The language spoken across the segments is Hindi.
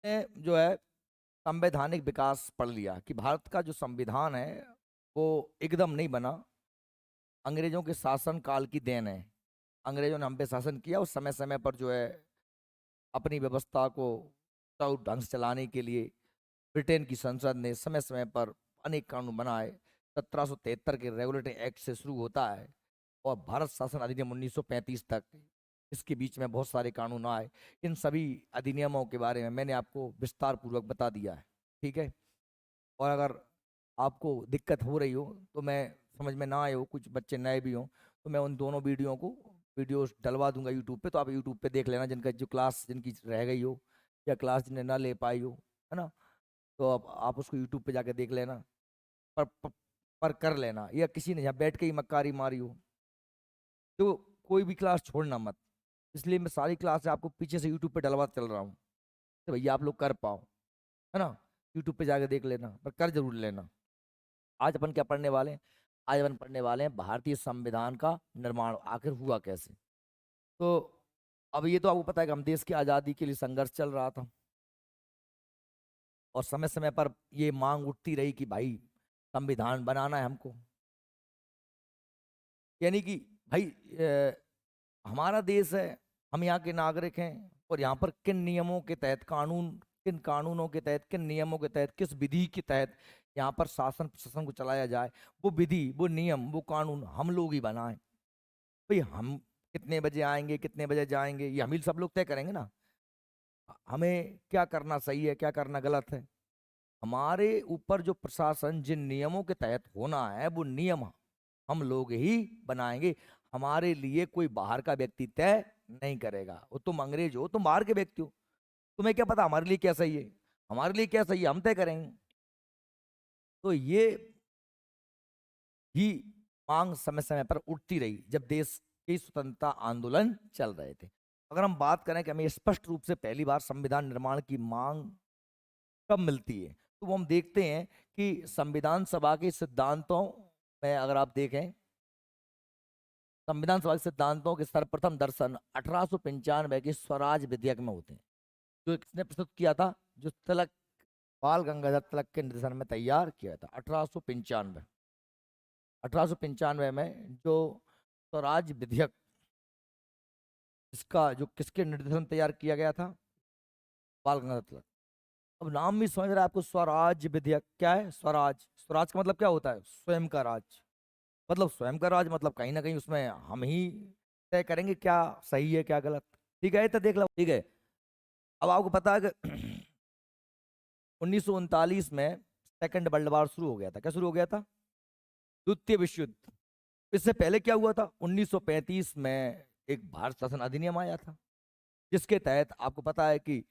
ने जो है संवैधानिक विकास पढ़ लिया कि भारत का जो संविधान है वो एकदम नहीं बना, अंग्रेजों के शासन काल की देन है। अंग्रेजों ने हम पे शासन किया और समय समय पर जो है अपनी व्यवस्था को सही ढंग से चलाने के लिए ब्रिटेन की संसद ने समय समय पर अनेक कानून बनाए। 1773 के रेगुलेटरी एक्ट से शुरू होता है और भारत शासन अधिनियम 1935 तक, इसके बीच में बहुत सारे कानून आए। इन सभी अधिनियमों के बारे में मैंने आपको विस्तार पूर्वक बता दिया है, ठीक है। और अगर आपको दिक्कत हो रही हो तो मैं समझ में ना आए हो, कुछ बच्चे नए भी हों, तो मैं उन दोनों वीडियोस डलवा दूंगा यूट्यूब पे, तो आप यूट्यूब पे देख लेना, जिनका जो क्लास जिनकी रह गई हो या क्लास जिन्हें ना ले पाई हो, है ना। तो आप उसको यूट्यूब पे जाके देख लेना। पर, पर पर कर लेना, या किसी ने यहाँ बैठ के ही मक्कारी मारी हो तो कोई भी क्लास छोड़ना मत। इसलिए मैं सारी क्लास आपको पीछे से यूट्यूब पे डलवा चल रहा हूँ, तो भैया आप लोग कर पाओ, है ना। यूट्यूब पे जाके देख लेना, पर कर जरूर लेना। आज अपन क्या पढ़ने वाले हैं? आज अपन पढ़ने वाले हैं भारतीय संविधान का निर्माण आखिर हुआ कैसे। तो अब ये तो आपको पता है कि हम देश की आज़ादी के लिए संघर्ष चल रहा था, और समय समय पर ये मांग उठती रही कि भाई संविधान बनाना है हमको। यानी कि भाई हमारा देश है, हम यहाँ के नागरिक हैं, और यहाँ पर किन नियमों के तहत किन कानूनों के तहत, किन नियमों के तहत, किस विधि के तहत यहाँ पर शासन प्रशासन को चलाया जाए, वो विधि, वो नियम, वो कानून हम लोग ही बनाएं। भाई हम कितने बजे आएंगे, कितने बजे जाएंगे, ये हम ही सब लोग तय करेंगे ना। हमें क्या करना सही है, क्या करना गलत है, हमारे ऊपर जो प्रशासन जिन नियमों के तहत होना है वो नियम हम लोग ही बनाएंगे। हमारे लिए कोई बाहर का व्यक्ति तय नहीं करेगा। वो तुम अंग्रेज हो, तुम बाहर के व्यक्ति हो, तुम्हें क्या पता हमारे लिए क्या सही है। हमारे लिए क्या सही है हम तय करेंगे। तो ये ही मांग समय समय पर उठती रही जब देश के स्वतंत्रता आंदोलन चल रहे थे। अगर हम बात करें कि हमें स्पष्ट रूप से पहली बार संविधान निर्माण की मांग कब मिलती है, तो वो हम देखते हैं कि संविधान सभा के सिद्धांतों में अगर आप देखें, संविधान सभा के सिद्धांतों के सर्वप्रथम दर्शन 1895 के स्वराज विधेयक में होते हैं, जो किसने प्रस्तुत किया था? जो तिलक, बाल गंगाधर तिलक के निर्देशन में तैयार किया था 1895। 1895 में जो स्वराज विधेयक, इसका जो किसके निर्देशन में तैयार किया गया था? बाल गंगाधर तिलक। अब नाम भी समझ रहा है आपको, स्वराज विधेयक क्या है? स्वराज, स्वराज का मतलब क्या होता है? स्वयं का राज। मतलब स्वयं का राज मतलब कहीं ना कहीं उसमें हम ही तय करेंगे क्या सही है क्या गलत। ठीक है, तो देख लो, ठीक है। अब आपको पता है कि 1939 में सेकंड वर्ल्ड वॉर शुरू हो गया था। क्या शुरू हो गया था? द्वितीय विश्व युद्ध। इससे पहले क्या हुआ था? 1935 में एक भारत शासन अधिनियम आया था, जिसके तहत आपको पता है कि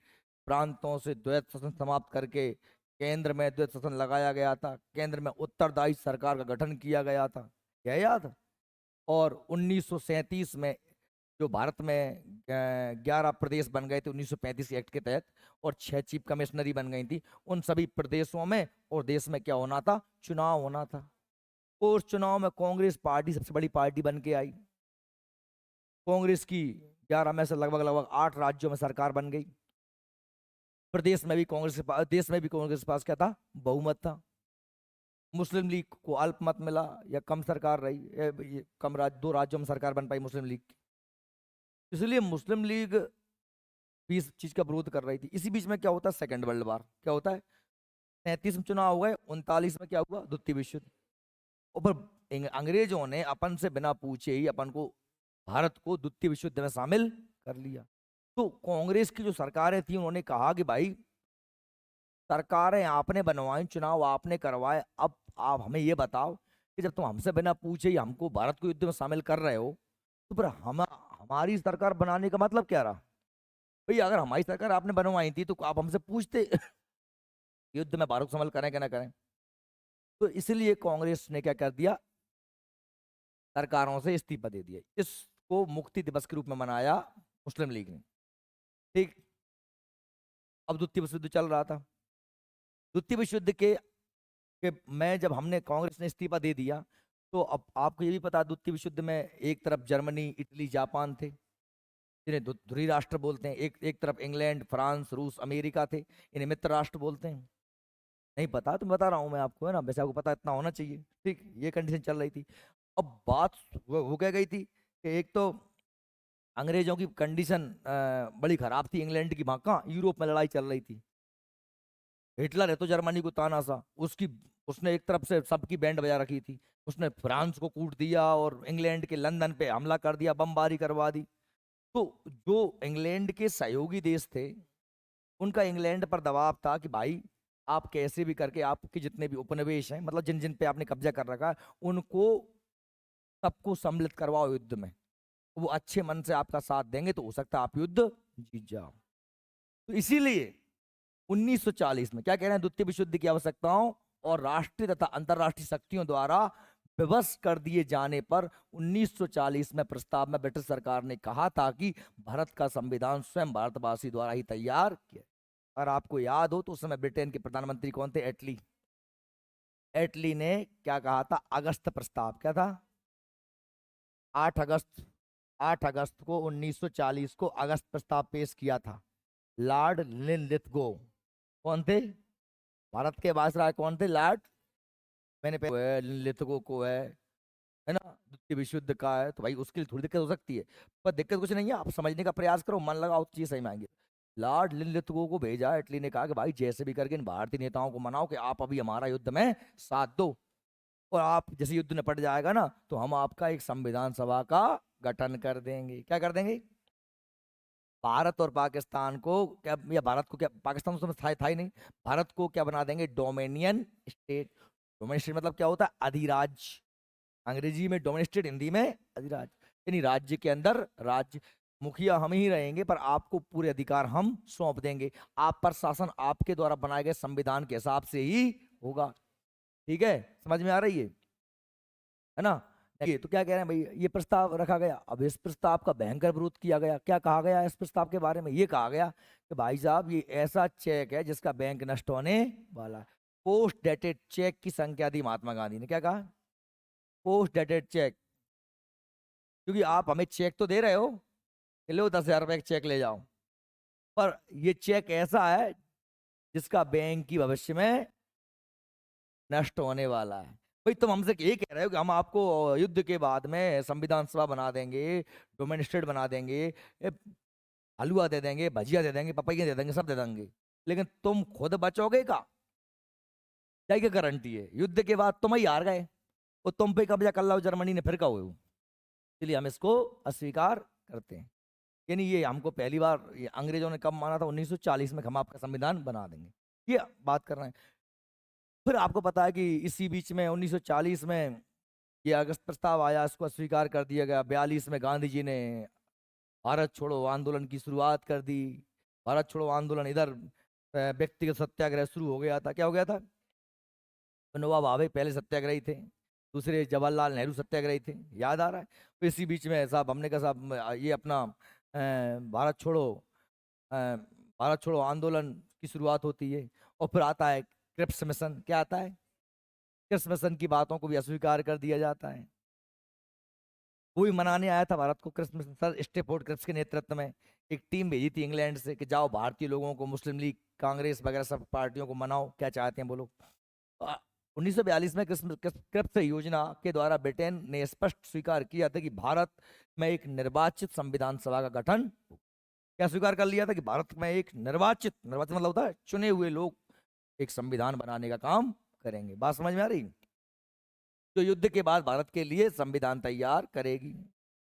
प्रांतों से द्वैत शासन समाप्त करके केंद्र में द्वैत शासन लगाया गया था। केंद्र में उत्तरदायी सरकार का गठन किया गया था, क्या याद है? और 1937 में जो भारत में 11 प्रदेश बन गए थे 1935 एक्ट के तहत, और 6 चीफ कमिश्नरी बन गई थी। उन सभी प्रदेशों में और देश में क्या होना था? चुनाव होना था। और उस चुनाव में कांग्रेस पार्टी सबसे बड़ी पार्टी बन के आई। कांग्रेस की 11 में से लगभग लगभग 8 राज्यों में सरकार बन गई। प्रदेश में भी कांग्रेस के पास, देश में भी कांग्रेस के पास क्या था? बहुमत था। मुस्लिम लीग को अल्पमत मिला, या कम सरकार रही, ये कम 2 राज्यों में सरकार बन पाई मुस्लिम लीग की। इसलिए मुस्लिम लीग भी इस चीज का विरोध कर रही थी। इसी बीच में क्या होता है? Second world war. क्या होता है? 37 में चुनाव हो गए, 39 में क्या हुआ? द्वितीय विश्व युद्ध। और फिर अंग्रेजों ने अपन से बिना पूछे ही अपन को, भारत को द्वितीय विश्व युद्ध में शामिल कर लिया। तो कांग्रेस की जो सरकारें थी उन्होंने कहा कि भाई सरकारें आपने बनवाई, चुनाव आपने करवाए, अब आप हमें ये बताओ कि जब तुम हमसे बिना पूछे ही हमको भारत को युद्ध में शामिल कर रहे हो, तो फिर हमारी सरकार बनाने का मतलब क्या रहा? भाई अगर हमारी सरकार आपने बनवाई थी तो आप हमसे पूछते युद्ध में भारत को शामिल करें कि ना करें। तो इसलिए कांग्रेस ने क्या कर दिया? सरकारों से इस्तीफा दे दिया। इसको मुक्ति दिवस के रूप में मनाया मुस्लिम लीग ने। ठीक। अब द्वितीय विश्व युद्ध चल रहा था। द्वितीय विश्व युद्ध के में जब हमने, कांग्रेस ने इस्तीफा दे दिया, तो अब आपको ये भी पता, द्वितीय विश्व युद्ध में एक तरफ जर्मनी, इटली, जापान थे, जिन्हें ध्रुवी राष्ट्र बोलते हैं। एक एक तरफ इंग्लैंड, फ्रांस, रूस, अमेरिका थे, इन्हें मित्र राष्ट्र बोलते हैं। नहीं पता तो बता रहा हूँ मैं आपको, है ना, वैसे आपको पता इतना होना चाहिए। ठीक, ये कंडीशन चल रही थी। अब बात वो क्या गई थी कि एक तो अंग्रेजों की कंडीशन बड़ी खराब थी इंग्लैंड की, वहां कहाँ यूरोप में लड़ाई चल रही थी। हिटलर है तो जर्मनी को ताना सा, उसकी उसने एक तरफ से सबकी बैंड बजा रखी थी। उसने फ्रांस को कूट दिया और इंग्लैंड के लंदन पे हमला कर दिया, बमबारी करवा दी। तो जो इंग्लैंड के सहयोगी देश थे, उनका इंग्लैंड पर दबाव था कि भाई आप कैसे भी करके आपके जितने भी उपनिवेश हैं, मतलब जिन जिन पे आपने कब्जा कर रखा है, उनको सबको सम्मिलित करवाओ युद्ध में। वो अच्छे मन से आपका साथ देंगे तो हो सकता है आप युद्ध जीत जाओ। तो इसीलिए 1940 में क्या कह रहे हैं, द्वितीय विश्व युद्ध की आवश्यकताओं और राष्ट्रीय तथा अंतरराष्ट्रीय शक्तियों द्वारा विवश कर दिए जाने पर 1940 में प्रस्ताव में ब्रिटिश सरकार ने कहा था कि भारत का संविधान स्वयं भारतवासी द्वारा ही तैयार किया। और आपको याद हो तो उस समय ब्रिटेन के प्रधानमंत्री कौन थे? एटली। एटली ने क्या कहा था? अगस्त प्रस्ताव। क्या था? 8 अगस्त, 8 अगस्त को 1940 को अगस्त प्रस्ताव पेश किया था। लॉर्ड लिनलिथगो कौन थे? भारत के वायसराय कौन थे? लॉर्ड, मैंने लिनलिथगो को है ना, द्वितीय विश्व युद्ध का है तो भाई उसके लिए थोड़ी दिक्कत हो सकती है, पर दिक्कत कुछ नहीं है, आप समझने का प्रयास करो, मन लगाओ तो चीज सही में आएंगे। लॉर्ड लिनलिथगो को भेजा, इटली ने कहा कि भाई जैसे भी करके इन भारतीय नेताओं को मनाओ कि आप अभी हमारा युद्ध में साथ दो, और आप जैसे युद्ध निपट जाएगा ना तो हम आपका एक संविधान सभा का गठन कर देंगे। क्या कर देंगे? भारत और पाकिस्तान को क्या, या भारत को क्या, पाकिस्तान उस समय था ही नहीं, भारत को क्या बना देंगे? Dominion state. डोमिनियन स्टेट मतलब क्या होता है? अधिराज्य। अंग्रेजी में डोमिनिस्टेट, हिंदी में अधिराज्य। यानी राज्य के अंदर राज्य, मुखिया हम ही रहेंगे पर आपको पूरे अधिकार हम सौंप देंगे, आप पर शासन आपके द्वारा बनाए गए संविधान के हिसाब से ही होगा। ठीक है, समझ में आ रही है ना? ये तो क्या कह रहे हैं भाई, ये प्रस्ताव रखा गया। अब इस प्रस्ताव का भयंकर विरोध किया गया। क्या कहा गया इस प्रस्ताव के बारे में? ये कहा गया कि भाई साहब ये ऐसा चेक है जिसका बैंक नष्ट होने वाला है। पोस्ट डेटेड चेक की संख्या दी महात्मा गांधी ने। क्या कहा? Post dated cheque. क्योंकि आप हमें चेक तो दे रहे हो कि लो 10,000 रुपए का चेक ले जाओ, पर ये चेक ऐसा है जिसका बैंक की भविष्य में नष्ट होने वाला है। भाई तुम हमसे ये कह रहे हो कि हम आपको युद्ध के बाद में संविधान सभा बना देंगे, डोमेन स्टेट बना देंगे, हलवा दे देंगे, भजिया दे देंगे, पपैया दे देंगे, सब दे देंगे, लेकिन तुम खुद बचोगे का? क्या गारंटी है? युद्ध के बाद तुम ही हार गए और तुम पे कब्जा कर लो जर्मनी ने, फिर का हो? इसलिए हम इसको अस्वीकार करते हैं। यानी ये हमको पहली बार ये अंग्रेजों ने कब माना था? 1940 में हम आपका संविधान बना देंगे, ये बात कर रहे हैं। फिर आपको पता है कि इसी बीच में 1940 में ये अगस्त प्रस्ताव आया, इसको अस्वीकार कर दिया गया। 42 में गांधी जी ने भारत छोड़ो आंदोलन की शुरुआत कर दी। भारत छोड़ो आंदोलन, इधर व्यक्तिगत सत्याग्रह शुरू हो गया था। क्या हो गया था? विनोबा भावे पहले सत्याग्रही थे, दूसरे जवाहरलाल नेहरू सत्याग्रही थे, याद आ रहा है? तो इसी बीच में साहब हमने कहा साहब ये अपना भारत छोड़ो, अ, भारत छोड़ो आंदोलन की शुरुआत होती है। और फिर आता है क्रिप्स मिशन। क्या आता है? क्रिप्स मिशन की बातों को भी अस्वीकार कर दिया जाता है। वही मनाने आया था भारत को Cripps mission, sir Stafford Cripps के नेतृत्व में एक टीम भेजी थी इंग्लैंड से कि जाओ भारतीय लोगों को, मुस्लिम लीग, कांग्रेस वगैरह सब पार्टियों को मनाओ, क्या चाहते हैं बोलो। 1942 में क्रिप्स योजना के द्वारा ब्रिटेन ने स्पष्ट स्वीकार किया था कि भारत में एक निर्वाचित संविधान सभा का गठन, क्या स्वीकार कर लिया था कि भारत में एक निर्वाचित, निर्वाचित मतलब होता है चुने हुए लोग, एक संविधान बनाने का काम करेंगे। बात समझ में आ रही? जो युद्ध के बाद भारत के लिए संविधान तैयार करेगी।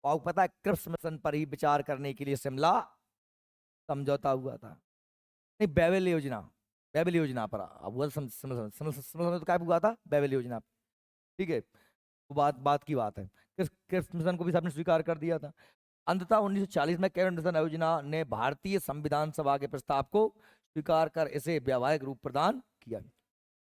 और पता है क्रिप्स मिशन पर ही विचार करने के लिए शिमला समझौता हुआ था। नहीं, बेबल योजना, बेबल योजना पर अब हुआ तो क्या हुआ था? बेबल योजना। ठीक है, वो बात बात की बात है। क्रिप्स मिशन को भी सबने स्वीकार कर दिया था। अंततः 1940 में कैबिनेट मिशन योजना ने भारतीय संविधान सभा के प्रस्ताव को स्वीकार कर इसे व्यावहारिक रूप प्रदान किया।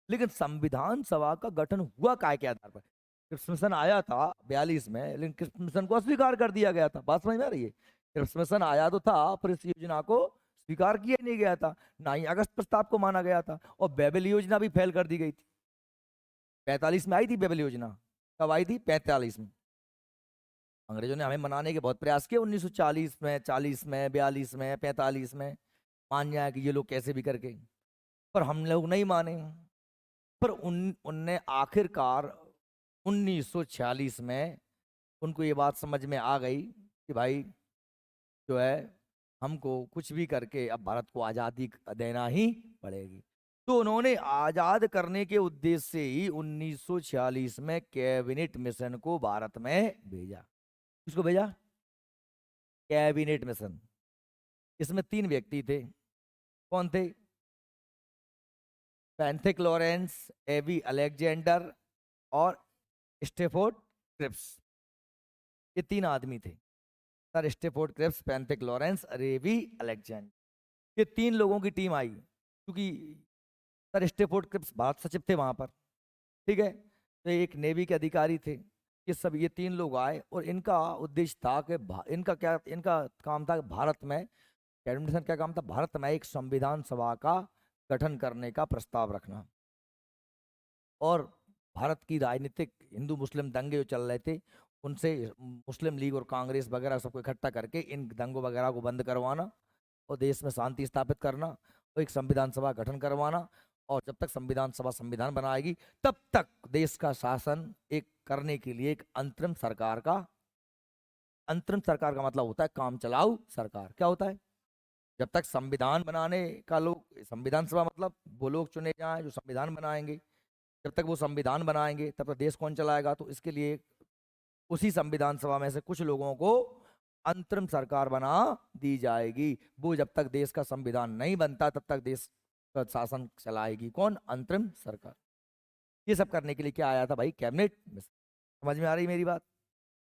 लेकिन संविधान सभा का गठन हुआ काय के आधार पर? क्रिप्स मिशन आया था 42 में, लेकिन क्रिप्स मिशन को अस्वीकार कर दिया गया था। बात समझ में आ रही है? क्रिप्स मिशन आया तो था, पर इस योजना को स्वीकार किया नहीं गया था, ना ही अगस्त प्रस्ताव को माना गया था, और बेबल योजना भी फेल कर दी गई थी। 45 में आई थी बेबल योजना। कब आई थी? 45 में। अंग्रेजों ने हमें मनाने के बहुत प्रयास किए 1940 में, 40 में, 42 में, 45 में, मान जाए कि ये लोग कैसे भी करके, पर हम लोग नहीं माने। पर उनने आखिरकार 1946 में उनको ये बात समझ में आ गई कि भाई जो है हमको कुछ भी करके अब भारत को आज़ादी देना ही पड़ेगी। तो उन्होंने आज़ाद करने के उद्देश्य से ही 1946 में कैबिनेट मिशन को भारत में भेजा। किसको भेजा? Cabinet mission. इसमें 3 व्यक्ति थे। कौन थे? पैंथिक लॉरेंस, एवी अलेक्जेंडर और स्टेफोर्ड क्रिप्स। ये 3 आदमी थे। Sir Stafford Cripps, Pethick Lawrence, A V Alexander, ये 3 लोगों की टीम आई। क्योंकि सर स्टेफोर्ड क्रिप्स भारत सचिव थे वहां पर, ठीक है, तो एक नेवी के अधिकारी थे। ये 3 लोग आए और इनका उद्देश्य था कि इनका काम था कि भारत में, कैबिनेट का काम था भारत में एक संविधान सभा का गठन करने का प्रस्ताव रखना। और भारत की राजनीतिक हिंदू मुस्लिम दंगे जो चल रहे थे उनसे मुस्लिम लीग और कांग्रेस वगैरह सबको इकट्ठा करके इन दंगों वगैरह को बंद करवाना और देश में शांति स्थापित करना और एक संविधान सभा गठन करवाना। और जब तक संविधान सभा संविधान बनाएगी तब तक देश का शासन एक करने के लिए एक अंतरिम सरकार का मतलब होता है काम चलाऊ सरकार। क्या होता है? जब तक संविधान बनाने का लोग, संविधान सभा मतलब वो लोग चुने जाएं जो संविधान बनाएंगे, जब तक वो संविधान बनाएंगे तब तक देश कौन चलाएगा? तो इसके लिए उसी संविधान सभा में से कुछ लोगों को अंतरिम सरकार बना दी जाएगी। वो जब तक देश का संविधान नहीं बनता तब तक देश का शासन चलाएगी कौन? अंतरिम सरकार। ये सब करने के लिए क्या आया था भाई? Cabinet mission. समझ में आ रही मेरी बात?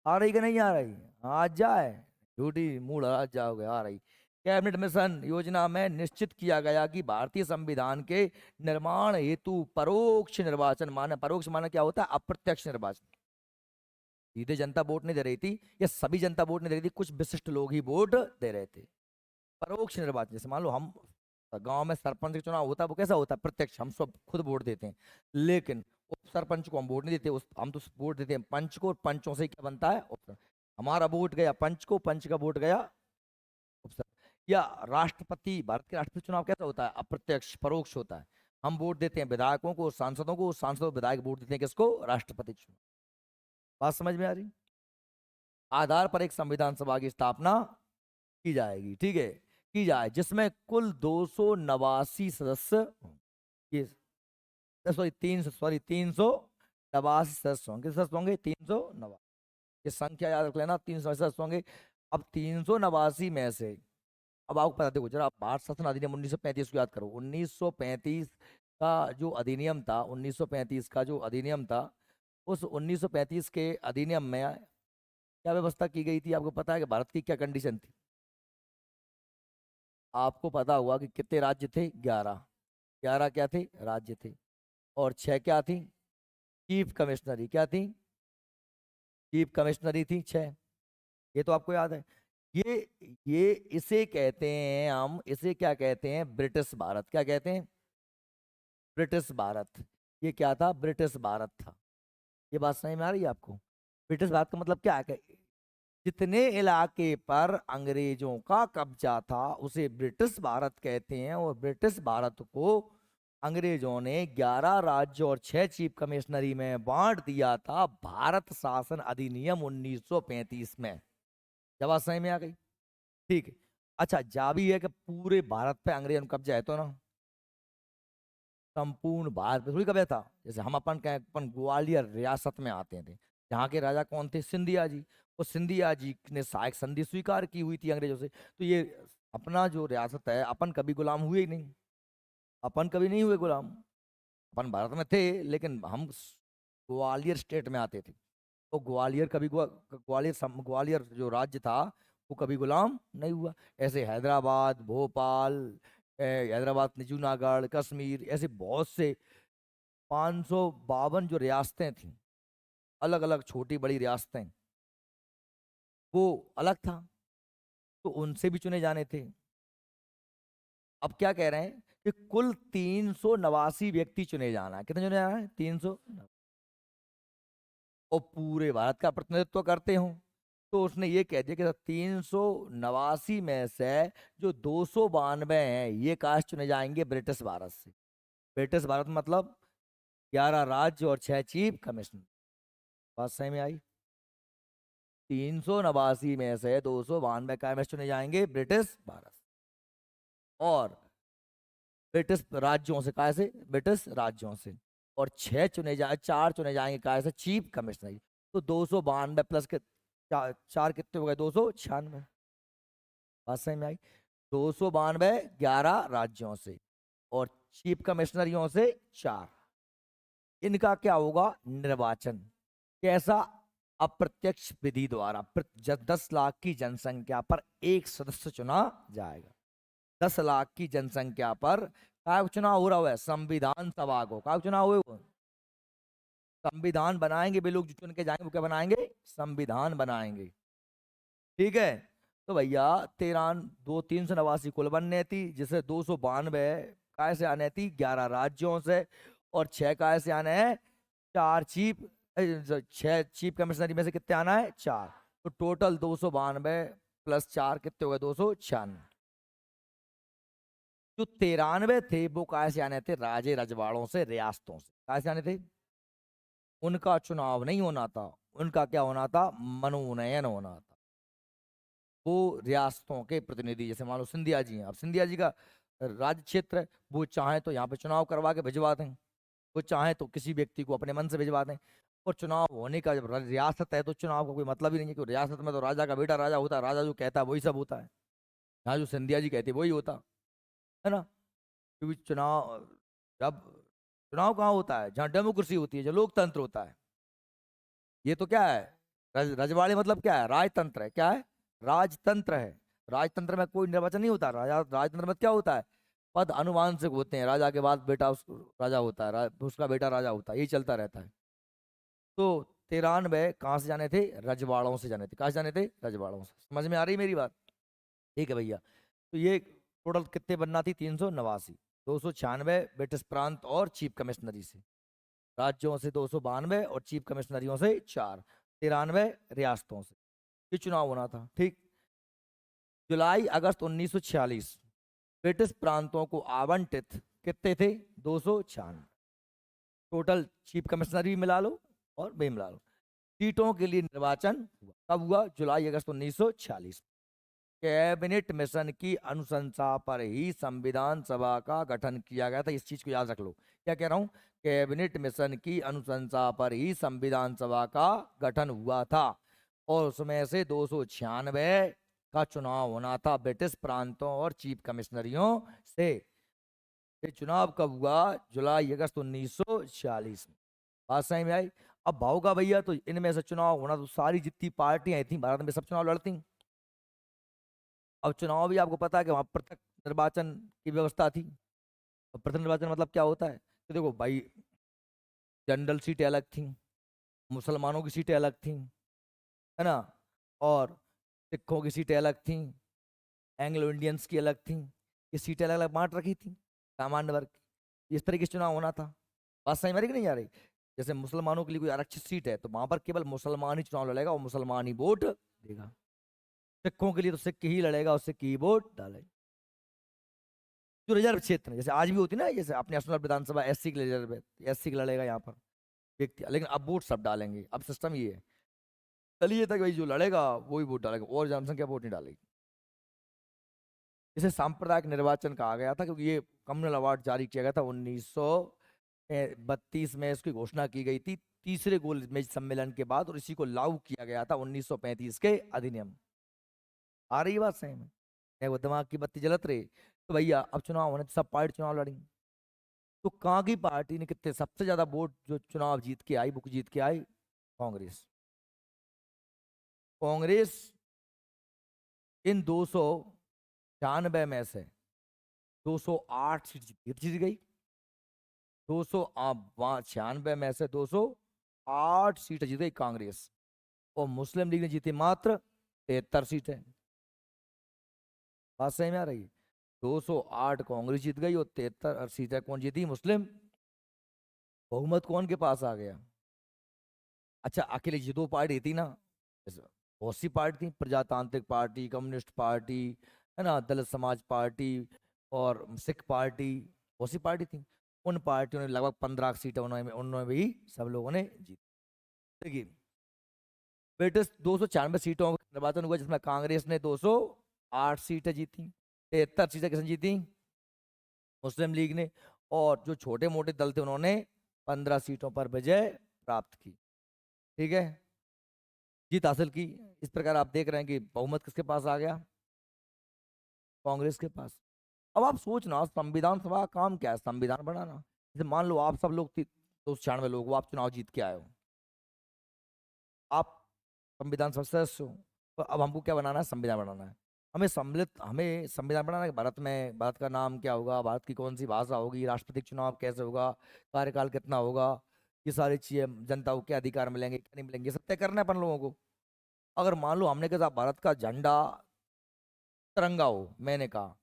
आ रही कि नहीं आ रही? आज जाए झूठी मूड आज जाओगे, आ रही। कैबिनेट मिशन योजना में निश्चित किया गया कि भारतीय संविधान के निर्माण हेतु परोक्ष निर्वाचन, माने परोक्ष माने क्या होता है? अप्रत्यक्ष निर्वाचन। सीधे जनता वोट नहीं दे रही थी, या सभी जनता वोट नहीं दे रही थी, कुछ विशिष्ट लोग ही वोट दे रहे थे। परोक्ष निर्वाचन जैसे मान लो हम गांव में सरपंच का चुनाव होता है, वो कैसा होता है? प्रत्यक्ष, हम सब खुद वोट देते हैं। लेकिन उप सरपंच को हम वोट नहीं देते, हम तो वोट देते हैं पंच को, और पंचों से क्या बनता है? हमारा वोट गया पंच को, पंच का वोट गया उपसर। या राष्ट्रपति, भारत के राष्ट्रपति चुनाव कैसा होता है? अप्रत्यक्ष, परोक्ष होता है। हम वोट देते हैं विधायकों को, सांसदों को, सांसदों विधायक वोट देते हैं किसको? राष्ट्रपति चुनाव। बात समझ में आ रही? आधार पर एक संविधान सभा की स्थापना की जाएगी, ठीक है, की जाए, जिसमें कुल 289 सदस्य, ये सॉरी 389 सदस्य होंगे। सदस्य होंगे 389, ये संख्या याद रख लेना, 300 सदस्य होंगे। अब 389 में से, अब आपको पता, देखो जरा, आप भारत शासन अधिनियम 1935 को याद करो। 1935 का जो अधिनियम था, 1935 का जो अधिनियम था, उस 1935 के अधिनियम में क्या व्यवस्था की गई थी? आपको पता है कि भारत की क्या कंडीशन थी? आपको पता हुआ कि कितने राज्य थे? 11। 11 क्या थे? राज्य थे। और 6 क्या थी? चीफ कमिश्नरी। क्या थी? चीफ कमिश्नरी थी 6। ये तो आपको याद है। ये ये इसे कहते हैं, हम इसे क्या कहते हैं? ब्रिटिश भारत। क्या कहते हैं? ब्रिटिश भारत। ये क्या था? ब्रिटिश भारत था। ये बात समझ में आ रही है आपको? ब्रिटिश भारत का मतलब क्या है? जितने इलाके पर अंग्रेजों का कब्जा था उसे ब्रिटिश भारत कहते हैं। और ब्रिटिश भारत को अंग्रेजों ने 11 राज्य और 6 चीफ कमिश्नरी में बांट दिया था भारत शासन अधिनियम 1935 में। जब बात समझ में आ गई? ठीक है। अच्छा, जा भी है कि पूरे भारत पे अंग्रेजों का कब्जा है तो ना, संपूर्ण भारत पे थोड़ी कब्जा था। जैसे हम अपन ग्वालियर रियासत में आते थे, यहाँ के राजा कौन थे? सिंधिया जी। और सिंधिया जी ने सहायक संधि स्वीकार की हुई थी अंग्रेजों से। तो ये अपना जो रियासत है, अपन कभी गुलाम हुए ही नहीं, अपन कभी नहीं हुए गुलाम। अपन भारत में थे लेकिन हम ग्वालियर स्टेट में आते थे। तो ग्वालियर कभी ग्वालियर जो राज्य था वो कभी गुलाम नहीं हुआ। ऐसे हैदराबाद, भोपाल, हैदराबाद, जूनागढ़, कश्मीर, ऐसे बहुत से 552 जो रियासतें थीं, अलग अलग छोटी बड़ी रियासतें, वो अलग था, तो उनसे भी चुने जाने थे। अब क्या कह रहे हैं कि कुल 389 व्यक्ति चुने जाना है। कितने चुने जाना है? 300। और पूरे भारत का प्रतिनिधित्व करते हो। तो उसने ये कह दिया कि 389 में से जो 292 हैं ये कास्ट चुने जाएंगे ब्रिटिश भारत से। ब्रिटिश भारत मतलब 11 राज्य और 6 चीफ कमिश्नर। बात सही में आई? 389 में से 292 कास्ट चुने जाएंगे ब्रिटिश भारत से। और ब्रिटिश राज्यों से, कहा से? ब्रिटिश राज्यों से। और 4 चुने जाएंगे कहा से? Chief commissioner. तो 292 प्लस के 4 कितने हो गए? 296। बात सही में आई? 292 11 राज्यों से और चीफ कमिश्नरियों से 4। इनका क्या होगा? निर्वाचन। कैसा? अप्रत्यक्ष विधि द्वारा 10 लाख की जनसंख्या पर एक सदस्य चुना जाएगा। 10 लाख की जनसंख्या पर का चुनाव हो रहा है? संविधान सभा को का चुनाव हुए? संविधान बनाएंगे वे लोग जो चुन के जाएंगे, वो क्या बनाएंगे? संविधान बनाएंगे। ठीक है। तो भैया 389 कुल बनने थी, जिसे 292 काय से आने थी? 11 राज्यों से। और 6 काय से आने हैं? 4 चीफ। 6 चीफ कमिश्नरी में से कितने आना है? 4। तो टोटल 292 प्लस 4 कितने हो गए? 296। जो 93 थे वो काय से आने थे? राजे रजवाड़ों से, रियासतों से। काय से आने थे? उनका चुनाव नहीं होना था, उनका क्या होना था? मनोनयन होना था। वो रियासतों के प्रतिनिधि, जैसे मान लो सिंधिया जी हैं, अब सिंधिया जी का राज्य क्षेत्र है, वो चाहे तो यहाँ पे चुनाव करवा के भिजवा दें, वो चाहे तो किसी व्यक्ति को अपने मन से भिजवा दें। और चुनाव होने का जब रियासत है तो चुनाव का कोई मतलब ही नहीं है, क्योंकि रियासत में तो राजा का बेटा राजा होता है, राजा जो कहता है वही सब होता है। यहाँ जो सिंधिया जी कहते हैं वही होता है ना। क्योंकि जब चुनाव कहाँ होता है? जहाँ डेमोक्रेसी होती है, जो लोकतंत्र होता है। ये तो क्या है? रजवाड़े मतलब क्या है? राजतंत्र है। क्या है? राजतंत्र है। राजतंत्र में कोई निर्वाचन नहीं होता। राजतंत्र में क्या होता है? पद अनुवांशिक होते हैं, राजा के बाद बेटा राजा होता है, उसका बेटा राजा होता है, यही चलता रहता है। तो 93 कहाँ से जाने थे? रजवाड़ों से जाने थे। कहाँ से जाने थे? रजवाड़ों से। समझ में आ रही मेरी बात? ठीक है भैया। तो ये टोटल कितने बनना थी? 389। 296 ब्रिटिश प्रांत और चीफ कमिश्नरी से, राज्यों से 292 और चीफ कमिश्नरियों से 4, 93 रियासतों से। ये चुनाव होना था। ठीक। जुलाई अगस्त 1946 ब्रिटिश प्रांतों को आवंटित कितने थे? 296। टोटल चीफ कमिश्नर भी मिला लो और भी मिला लो। सीटों के लिए निर्वाचन हुआ। कब हुआ? जुलाई अगस्त 1946। कैबिनेट मिशन की अनुशंसा पर ही संविधान सभा का गठन किया गया था। इस चीज को याद रख लो। क्या कह रहा हूं? कैबिनेट मिशन की अनुशंसा पर ही संविधान सभा का गठन हुआ था। और उसमें से 296 का चुनाव होना था ब्रिटिश प्रांतों और चीफ कमिश्नरियों से। ये चुनाव कब हुआ? जुलाई अगस्त 1946 में। बात सही में आई? अब भाव का भैया, तो इनमें से चुनाव होना तो सारी जितनी पार्टियां थी भारत में सब चुनाव लड़ती। अब चुनाव भी आपको पता है कि वहां पृथक निर्वाचन की व्यवस्था थी। अब पृथक निर्वाचन मतलब क्या होता है? तो देखो भाई, जनरल सीटें अलग थी, मुसलमानों की सीटें अलग थी, है ना, और सिखों की सीटें अलग थी, एंग्लो इंडियंस की अलग थी। ये सीटें अलग अलग बांट रखी थी सामान्य वर्ग की। इस तरीके से चुनाव होना था। बात सही मेरी कि नहीं आ रही? जैसे मुसलमानों के लिए कोई आरक्षित सीट है तो वहां पर केवल मुसलमान ही चुनाव लड़ेगा और मुसलमान ही वोट देगा। सिखों के लिए तो सिख ही लड़ेगा और सिख ही वोट डालेगा। जो रिजर्व क्षेत्र है, जैसे आज भी होती है ना, जैसे अपने असम विधानसभा एससी के लिए रिजर्व है, एससी के लड़ेगा यहाँ पर व्यक्ति, लेकिन अब वोट सब डालेंगे। अब सिस्टम ये है, चलिए तक भाई जो लड़ेगा वही वोट डालेगा और जनसंख्या वोट नहीं डालेगी। इसे सांप्रदायिक निर्वाचन कहा गया था, क्योंकि ये कम्युनल अवार्ड जारी किया गया था 1932 में, इसकी घोषणा की गई थी तीसरे गोल मेज सम्मेलन के बाद, और इसी को लागू किया गया था 1935 के अधिनियम। आ रही बात सही में? क्या वो दिमाग की बत्ती जलत रही? तो भैया अब चुनाव होने तो सब पार्टी चुनाव लड़ी। तो कहाँ की पार्टी ने कितने सबसे ज्यादा वोट जो चुनाव जीत के आई, बुक जीत के आई? कांग्रेस। कांग्रेस इन 296 में से 208 सीट जीत गई। 296 में से 208 सीट जीत गई कांग्रेस। और मुस्लिम लीग ने जीती मात्र 73 सीटें। बात सही में आ रही है? 208 कांग्रेस जीत गई और 73 सीटें कौन जीती? मुस्लिम। बहुमत कौन के पास आ गया? अच्छा, अकेले ये दो पार्टी थी ना, बहुत सी पार्टी थी, प्रजातांत्रिक पार्टी, कम्युनिस्ट पार्टी, है ना, दलित समाज पार्टी और सिख पार्टी, बहुत सी पार्टी थी। उन पार्टियों ने लगभग 15 सीटें उन्होंने उन्होंने भी सब लोगों ने जीती। देखिए बेटे, 296 सीटों का निर्वाचन हुआ, जिसमें कांग्रेस ने 208 सीटें जीती। 73 सीटें किसने जीती? मुस्लिम लीग ने। और जो छोटे मोटे दल थे उन्होंने 15 सीटों पर विजय प्राप्त की। ठीक है, जीत हासिल की। इस प्रकार आप देख रहे हैं कि बहुमत किसके पास आ गया? कांग्रेस के पास। अब आप सोचना, संविधान सभा का काम क्या है? संविधान बनाना। जैसे मान लो आप सब लोग 296 लोग हो, आप चुनाव जीत के आए हो, आप संविधान सभा सदस्य हो, तो अब हमको क्या बनाना है? संविधान बनाना है। हमें संविधान बनाना है कि भारत में, भारत का नाम क्या होगा, भारत की कौन सी भाषा होगी, राष्ट्रपति चुनाव कैसे होगा, कार्यकाल कितना होगा, ये सारी चीजें, जनता को क्या अधिकार मिलेंगे क्या नहीं मिलेंगे, सब तय करना है अपन लोगों को। अगर मान लो हमने कहा भारत का झंडा तिरंगा हो, मैंने कहा,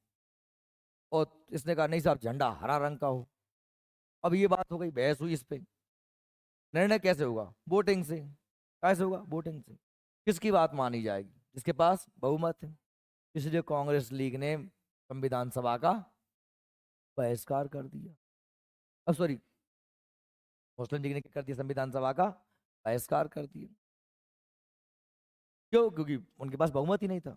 और इसने कहा नहीं साहब झंडा हरा रंग का हो। अब ये बात हो गई, बहस हुई इस पे। निर्णय कैसे होगा? वोटिंग से। कैसे होगा? वोटिंग से। किसकी बात मानी जाएगी? जिसके पास बहुमत है। इसलिए कांग्रेस लीग ने संविधान सभा का बहिष्कार कर दिया। अब सॉरी, मुस्लिम लीग ने क्या कर दिया? संविधान सभा का बहिष्कार कर दिया। क्यों? क्योंकि उनके पास बहुमत ही नहीं था।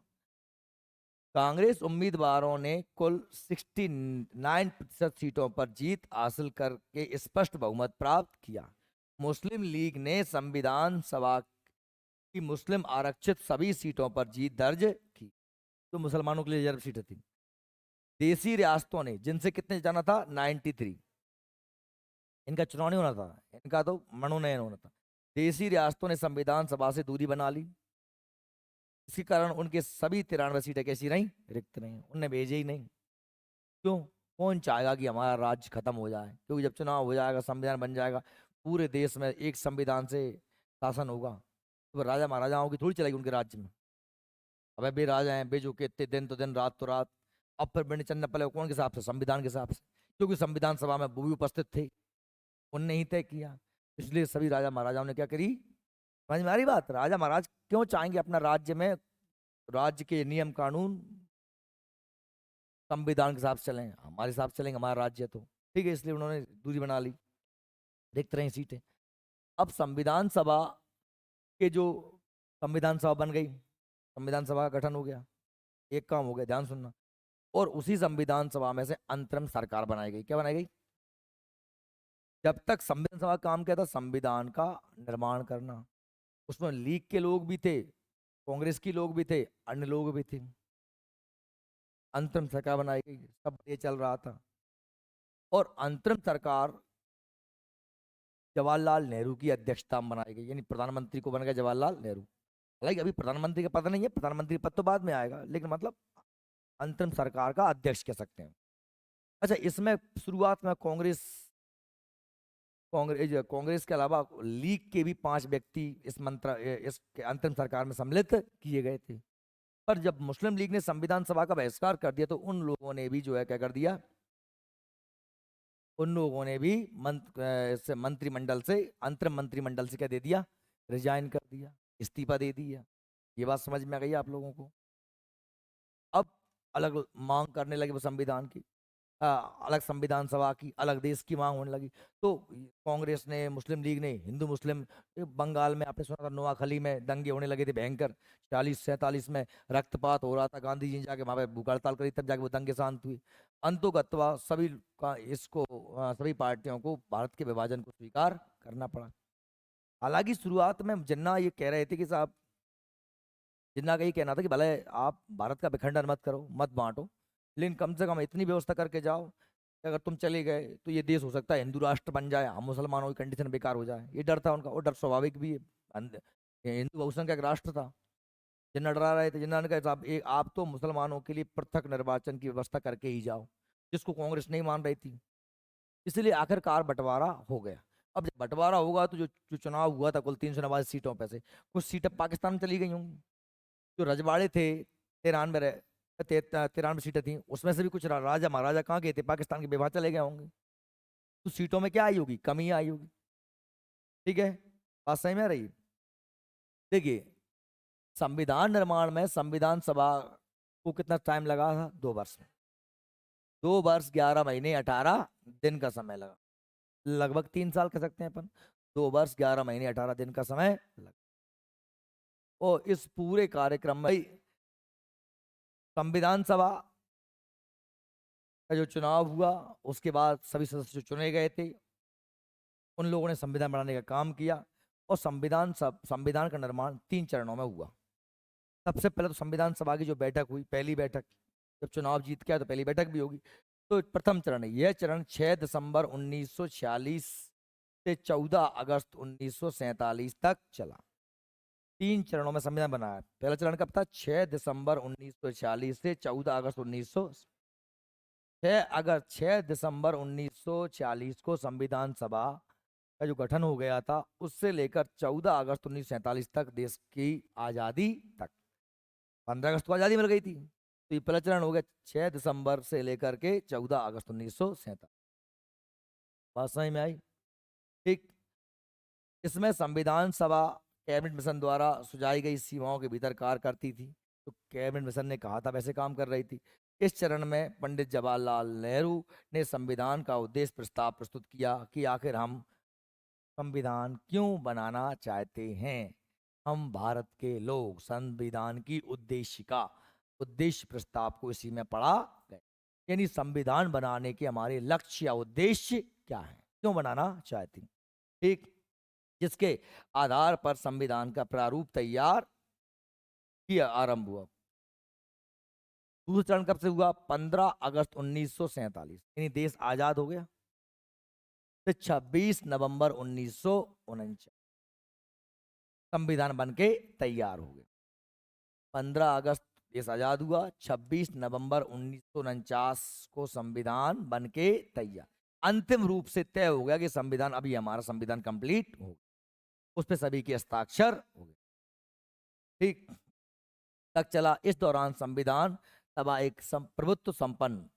कांग्रेस उम्मीदवारों ने कुल 69% सीटों पर जीत हासिल करके स्पष्ट बहुमत प्राप्त किया। मुस्लिम लीग ने संविधान सभा की मुस्लिम आरक्षित सभी सीटों पर जीत दर्ज की। तो मुसलमानों के लिए रिजर्व सीटें थी। देसी रियासतों ने, जिनसे कितने जाना था? 93। इनका चुनाव नहीं होना था, इनका तो मनोनयन होना था। देसी रियासतों ने संविधान सभा से दूरी बना ली। इसी कारण उनके सभी 93 सीटें कैसी रहीं? रिक्त रहीं, उनने भेजे ही नहीं। क्यों? कौन चाहेगा कि हमारा राज्य खत्म हो जाए? क्योंकि जब चुनाव हो जाएगा, संविधान बन जाएगा, पूरे देश में एक संविधान से शासन होगा, तो राजा महाराजाओं की थोड़ी चलेगी उनके राज्य में। अब बे राजा हैं, बे जो के इतने दिन तो दिन, रात तो रात। अब फिर बने चलना पड़ेगा कौन के हिसाब से? संविधान के हिसाब से। क्योंकि संविधान सभा में वो भी उपस्थित थे, उनने ही तय किया। इसलिए सभी राजा महाराजाओं ने क्या करी? समझ में आ रही बात? राजा महाराज क्यों चाहेंगे अपना राज्य में, राज्य के नियम कानून संविधान के हिसाब से चलें? हमारे हिसाब से चलेंगे, हमारा राज्य है तो। ठीक है, इसलिए उन्होंने दूरी बना ली। देखते रहे सीटें। अब संविधान सभा के जो, संविधान सभा बन गई, संविधान सभा का गठन हो गया, एक काम हो गया, ध्यान सुनना। और उसी संविधान सभा में से अंतरिम सरकार बनाई गई। क्या बनाई गई? जब तक संविधान सभा का काम क्या था? संविधान का निर्माण करना। उसमें लीग के लोग भी थे, कांग्रेस के लोग भी थे, अन्य लोग भी थे। अंतरिम सरकार बनाई गई, सब ये चल रहा था। और अंतरिम सरकार जवाहरलाल नेहरू की अध्यक्षता में बनाई गई, यानी प्रधानमंत्री को बन गया जवाहरलाल नेहरू। हालांकि अभी प्रधानमंत्री का पद नहीं है, प्रधानमंत्री पद तो बाद में आएगा, लेकिन मतलब अंतरिम सरकार का अध्यक्ष कह सकते हैं। अच्छा, इसमें शुरुआत में कांग्रेस के अलावा लीग के भी 5 व्यक्ति इस अंतरिम सरकार में सम्मिलित किए गए थे। पर जब मुस्लिम लीग ने संविधान सभा का बहिष्कार कर दिया, तो उन लोगों ने भी जो है क्या कर दिया? उन लोगों ने भी मंत्रिमंडल से, अंतरिम मंत्रिमंडल से क्या दे दिया? रिजाइन कर दिया, इस्तीफा दे दिया। ये बात समझ में आ गई आप लोगों को? अब अलग मांग करने लगे वो संविधान की, अलग संविधान सभा की, अलग देश की मांग होने लगी। तो कांग्रेस ने, मुस्लिम लीग ने, हिंदू मुस्लिम, बंगाल में आपने सुना था नोआखली में दंगे होने लगे थे भयंकर। 40-47 में रक्तपात हो रहा था, गांधी जी ने जाके वहां पे भूख हड़ताल करी, तब जाके वो दंगे शांत हुए। अंतोगत्वा सभी का इसको सभी पार्टियों को भारत के विभाजन को स्वीकार करना पड़ा। हालांकि शुरुआत में जिन्ना ये कह रहे थे कि साहब, जिन्ना का ये कहना था कि भले आप भारत का विखंडन मत करो, मत बांटो, लेकिन कम से कम इतनी व्यवस्था करके जाओ कि अगर तुम चले गए तो ये देश हो सकता है हिंदू राष्ट्र बन जाए, हम मुसलमानों की कंडीशन बेकार हो जाए। ये डर था उनका, और डर स्वाभाविक भी है। ये हिंदू बहुसंख्यक का एक राष्ट्र था। जिन्ना डरा रहे थे, जिन्ना ने कहा साहब एक आप तो मुसलमानों के लिए पृथक निर्वाचन की व्यवस्था करके ही जाओ, जिसको कांग्रेस नहीं मान रही थी। इसलिए आखिरकार बंटवारा हो गया। अब जब बंटवारा होगा तो जो जो चुनाव हुआ था कुल 389 सीटों पे से कुछ सीटें पाकिस्तान में चली गई होंगी। जो रजवाड़े थे, 93 सीटें थी, उसमें से भी कुछ राजा महाराजा कहाँ गए थे? पाकिस्तान के बेवहार चले गए होंगे। तो सीटों में क्या आई होगी? कमी आई होगी। ठीक है, बात सही में आ रही है? देखिए, संविधान निर्माण में संविधान सभा को कितना टाइम लगा था? 2 वर्ष में। 2 वर्ष 11 महीने 18 दिन का समय लगा, लगभग 3 साल कह सकते हैं अपन। 2 वर्ष 11 महीने 18 दिन का समय लगा। और इस पूरे कार्यक्रम में संविधान सभा का जो चुनाव हुआ, उसके बाद सभी सदस्य चुने गए थे, उन लोगों ने संविधान बनाने का काम किया। और संविधान का निर्माण 3 चरणों में हुआ। सबसे पहले तो संविधान सभा की जो बैठक हुई, पहली बैठक, जब चुनाव जीत के आया तो पहली बैठक भी होगी। तो प्रथम चरण, यह चरण 6 दिसंबर 1946 से 14 अगस्त 1947 तक चला। 3 चरणों में संविधान बनाया। पहला चरण कब था? 6 दिसंबर 1946 से 14 अगस्त 6 दिसंबर 1946 को संविधान सभा का जो गठन हो गया था, उससे लेकर 14 अगस्त 1947 तक, देश की आज़ादी तक। 15 अगस्त को आज़ादी मिल गई थी, तो ये पहला चरण हो गया 6 दिसंबर से लेकर के 14 अगस्त 1947। बात समझ में आई? ठीक। इसमें संविधान सभा कैबिनेट मिशन द्वारा सुझाई गई सीमाओं के भीतर कार्य करती थी। तो कैबिनेट मिशन ने कहा था वैसे काम कर रही थी। इस चरण में पंडित जवाहरलाल नेहरू ने संविधान का उद्देश्य प्रस्ताव प्रस्तुत किया कि आखिर हम संविधान क्यों बनाना चाहते हैं। हम भारत के लोग संविधान की उद्देश्य प्रस्ताव को इसी में पढ़ा गया। यानी संविधान बनाने के हमारे लक्ष्य या उद्देश्य क्या है, क्यों बनाना चाहते हैं। ठीक। जिसके आधार पर संविधान का प्रारूप तैयार किया आरंभ हुआ। दूसरा चरण कब से हुआ? 15 अगस्त 1947, यानी देश आजाद हो गया। तो 26 नवंबर 1949 संविधान बन के तैयार हो गया। 15 अगस्त देश आजाद हुआ, 26 नवंबर 1949 को संविधान बन के तैयार। अंतिम रूप से तय हो गया कि संविधान, अभी हमारा संविधान कंप्लीट हो गया, उस पर सभी के हस्ताक्षर हो गए। ठीक तक चला। इस दौरान संविधान सभा एक प्रभुत्व संपन्न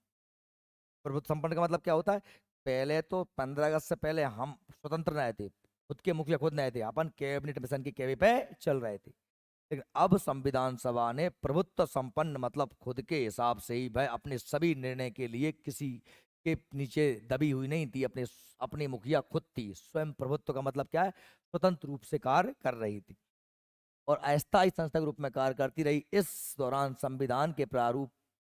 का मतलब क्या होता है? पहले तो 15 अगस्त से पहले हम स्वतंत्र रहे थे, खुद के मुखिया खुद नहीं थे, अपन कैबिनेट मिशन की कैबे पे चल रहे थे। लेकिन अब संविधान सभा ने प्रभुत्व संपन्न मतलब खुद के हिसाब से ही, भाई अपने सभी निर्णय के लिए किसी के नीचे दबी हुई नहीं थी, अपनी मुखिया खुद थी। स्वयं प्रभुत्व का मतलब क्या है? स्वतंत्र रूप से कार्य कर रही थी और अस्थायी संस्था के रूप में कार्य करती रही। इस दौरान संविधान के प्रारूप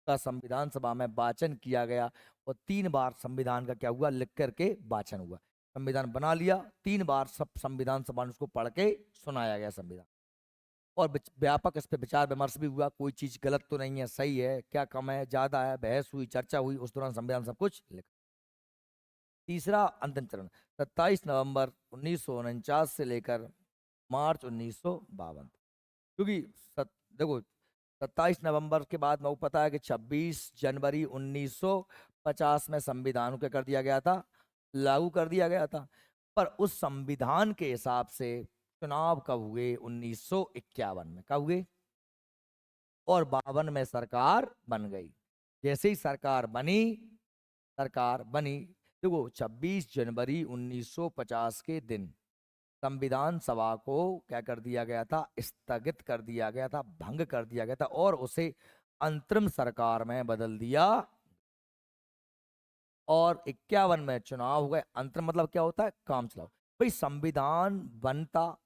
का संविधान सभा में वाचन किया गया और 3 बार संविधान का क्या हुआ? लिख करके वाचन हुआ। संविधान बना लिया, 3 बार सब संविधान सभा ने उसको पढ़ के सुनाया गया संविधान। और व्यापक इस पर विचार विमर्श भी हुआ, कोई चीज गलत तो नहीं है, सही है, क्या कम है, ज्यादा है, बहस हुई, चर्चा हुई। उस दौरान संविधान सब कुछ लिखा। तीसरा अंतिम चरण 27 नवंबर 1949 से लेकर मार्च 1952। क्योंकि देखो 27 नवंबर के बाद मैं पता है कि 26 जनवरी 1950 में संविधान को कर दिया गया था, लागू कर दिया गया था। पर उस संविधान के हिसाब से चुनाव कब हुए? 1951 में। कब हुए? और 52 में सरकार बन गई। जैसे ही सरकार बनी, देखो 26 जनवरी 1950 के दिन संविधान सभा को क्या कर दिया गया था? स्थगित कर दिया गया था, भंग कर दिया गया था और उसे अंतरिम सरकार में बदल दिया। और 51 में चुनाव हो गए। अंतरिम मतलब क्या होता है? काम चलाओ। भाई संविधान बनता